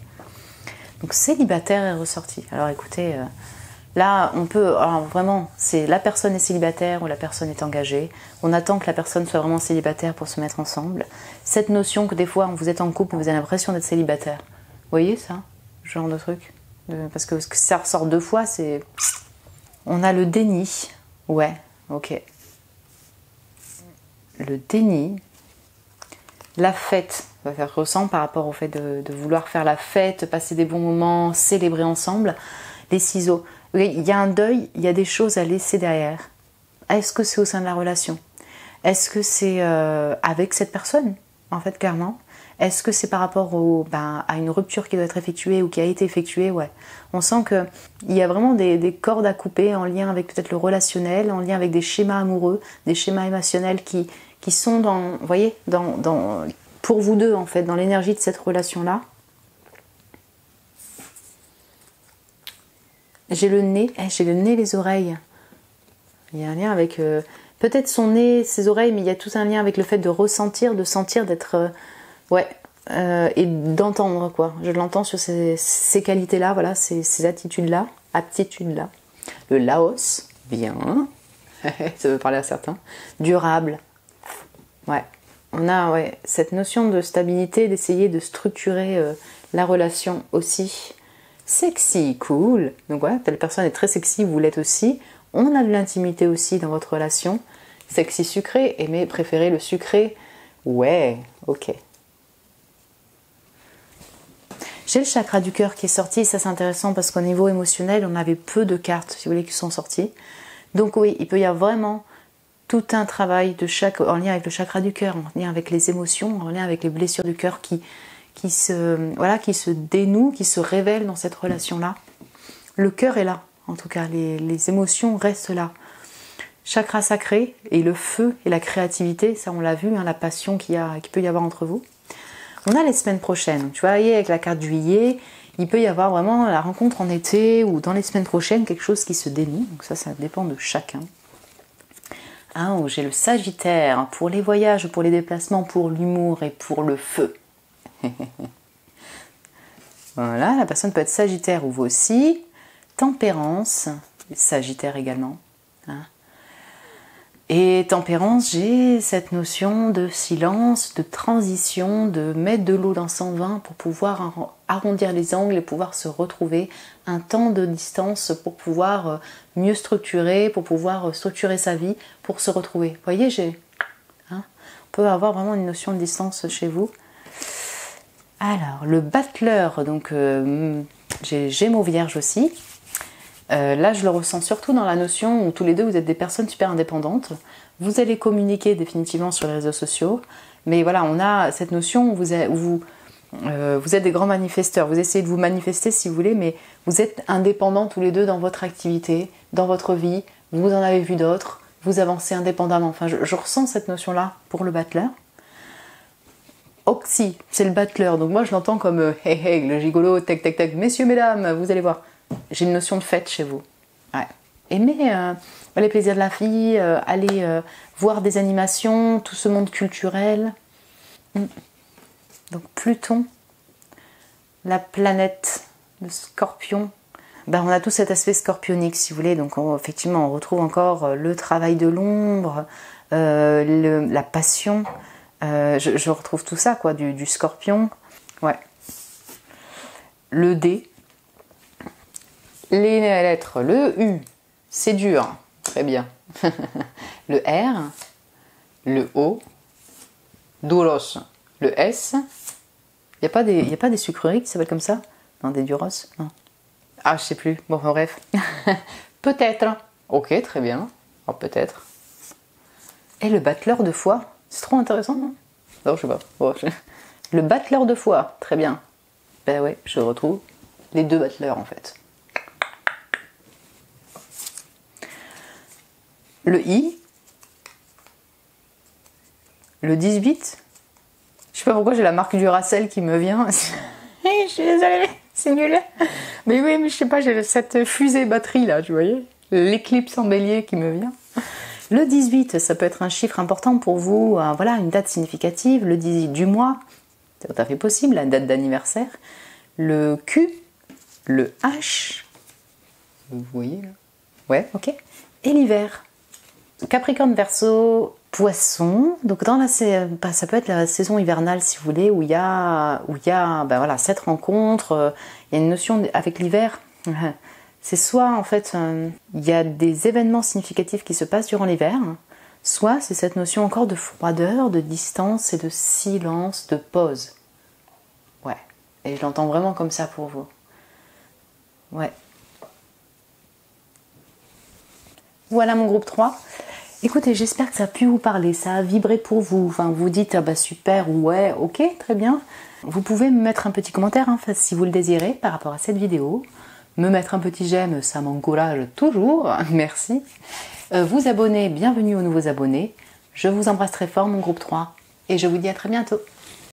Donc célibataire est ressorti. Alors écoutez, là on peut, alors vraiment, c'est la personne est célibataire ou la personne est engagée. On attend que la personne soit vraiment célibataire pour se mettre ensemble. Cette notion que des fois vous êtes en couple, vous avez l'impression d'être célibataire. Vous voyez ça, ce genre de truc, parce que ça ressort deux fois, c'est... On a le déni, ouais, ok. Le déni. La fête, ça va faire ressent par rapport au fait de vouloir faire la fête, passer des bons moments, célébrer ensemble. Les ciseaux, il y a un deuil, il y a des choses à laisser derrière. Est-ce que c'est au sein de la relation? Est-ce que c'est avec cette personne, en fait, clairement? Est-ce que c'est par rapport à une rupture qui doit être effectuée ou qui a été effectuée? Ouais. On sent qu'il y a vraiment des cordes à couper en lien avec peut-être le relationnel, en lien avec des schémas amoureux, des schémas émotionnels qui sont dans, vous voyez, pour vous deux en fait, dans l'énergie de cette relation-là. J'ai le nez, les oreilles. Il y a un lien avec peut-être son nez, ses oreilles, mais il y a tout un lien avec le fait de ressentir, de sentir, d'être, et d'entendre quoi. Je l'entends sur ces qualités-là, voilà, ces attitudes-là, aptitudes-là. Le Laos, bien, ça veut parler à certains. Durable. Ouais, on a cette notion de stabilité, d'essayer de structurer la relation aussi. Sexy, cool. Donc ouais, telle personne est très sexy, vous l'êtes aussi. On a de l'intimité aussi dans votre relation. Sexy sucré, aimer, préférer le sucré. Ouais, ok. J'ai le chakra du cœur qui est sorti, ça c'est intéressant parce qu'au niveau émotionnel, on avait peu de cartes, si vous voulez, qui sont sorties. Donc oui, il peut y avoir vraiment tout un travail en lien avec le chakra du cœur, en lien avec les émotions, en lien avec les blessures du cœur qui se dénouent, qui se révèlent dans cette relation-là. Le cœur est là, en tout cas, les émotions restent là. Chakra sacré et le feu et la créativité, ça on l'a vu, hein, la passion qu'il peut y avoir entre vous. On a les semaines prochaines, tu vois, avec la carte juillet, il peut y avoir vraiment la rencontre en été ou dans les semaines prochaines, quelque chose qui se dénoue, donc ça dépend de chacun. Ah, j'ai le Sagittaire, pour les voyages, pour les déplacements, pour l'humour et pour le feu. Voilà, la personne peut être Sagittaire ou vous aussi. Tempérance, Sagittaire également. Hein. Et Tempérance, j'ai cette notion de silence, de transition, de mettre de l'eau dans son vin pour pouvoir arrondir les angles et pouvoir se retrouver, un temps de distance pour pouvoir mieux structurer, pour pouvoir structurer sa vie, pour se retrouver. Vous voyez, on peut avoir vraiment une notion de distance chez vous. Alors, le battleur, donc j'ai Gémeaux Vierge aussi. Là, je le ressens surtout dans la notion où tous les deux, vous êtes des personnes super indépendantes. Vous allez communiquer définitivement sur les réseaux sociaux. Mais voilà, on a cette notion où vous êtes des grands manifesteurs. Vous essayez de vous manifester si vous voulez, mais vous êtes indépendants tous les deux dans votre activité, dans votre vie. Vous en avez vu d'autres. Vous avancez indépendamment. Enfin, je ressens cette notion-là pour le battleur. Oxy, c'est le battleur. Donc moi, je l'entends comme hey, hey, le gigolo, tac, tac, tac. Messieurs, mesdames, vous allez voir. J'ai une notion de fête chez vous. Ouais. Aimez les plaisirs de la vie, aller voir des animations, tout ce monde culturel. Donc Pluton, la planète de Scorpion. On a tout cet aspect scorpionique, si vous voulez. Donc effectivement, on retrouve encore le travail de l'ombre, la passion. Je retrouve tout ça, quoi, du Scorpion. Ouais. Le D. Les lettres, le U, c'est dur, très bien. Le R, le O, duros, le S. Il n'y a pas des sucreries qui s'appellent comme ça? Non, des duros? Non. Ah, je sais plus. Bon, bref. Peut-être. Ok, très bien. Oh, peut-être. Et le battleur de foie, c'est trop intéressant, non? Non, je sais pas. Bon, Le battleur de foie, très bien. Ben ouais, je retrouve les deux battleurs en fait. Le I, le 18, je sais pas pourquoi j'ai la marque du Racel qui me vient. Je suis désolée, c'est nul. Mais oui, mais je sais pas, j'ai cette fusée batterie là, tu voyez, l'éclipse en bélier qui me vient. Le 18, ça peut être un chiffre important pour vous, voilà, une date significative. Le 18 du mois, c'est tout à fait possible, la date d'anniversaire. Le Q, le H, vous voyez là? Ouais, ok. Et l'hiver. Capricorne, Verseau, Poisson. Donc ça peut être la saison hivernale si vous voulez, où il y a voilà, cette rencontre. Il y a une notion avec l'hiver. C'est soit en fait il y a des événements significatifs qui se passent durant l'hiver, soit c'est cette notion encore de froideur, de distance et de silence, de pause. Ouais. Et je l'entends vraiment comme ça pour vous. Ouais. Voilà mon groupe 3. Écoutez, j'espère que ça a pu vous parler, ça a vibré pour vous. Enfin, vous dites, ah bah super, ouais, ok, très bien. Vous pouvez me mettre un petit commentaire, si vous le désirez, par rapport à cette vidéo. Me mettre un petit j'aime, ça m'encourage toujours, merci. Vous abonner, bienvenue aux nouveaux abonnés. Je vous embrasse très fort, mon groupe 3, et je vous dis à très bientôt.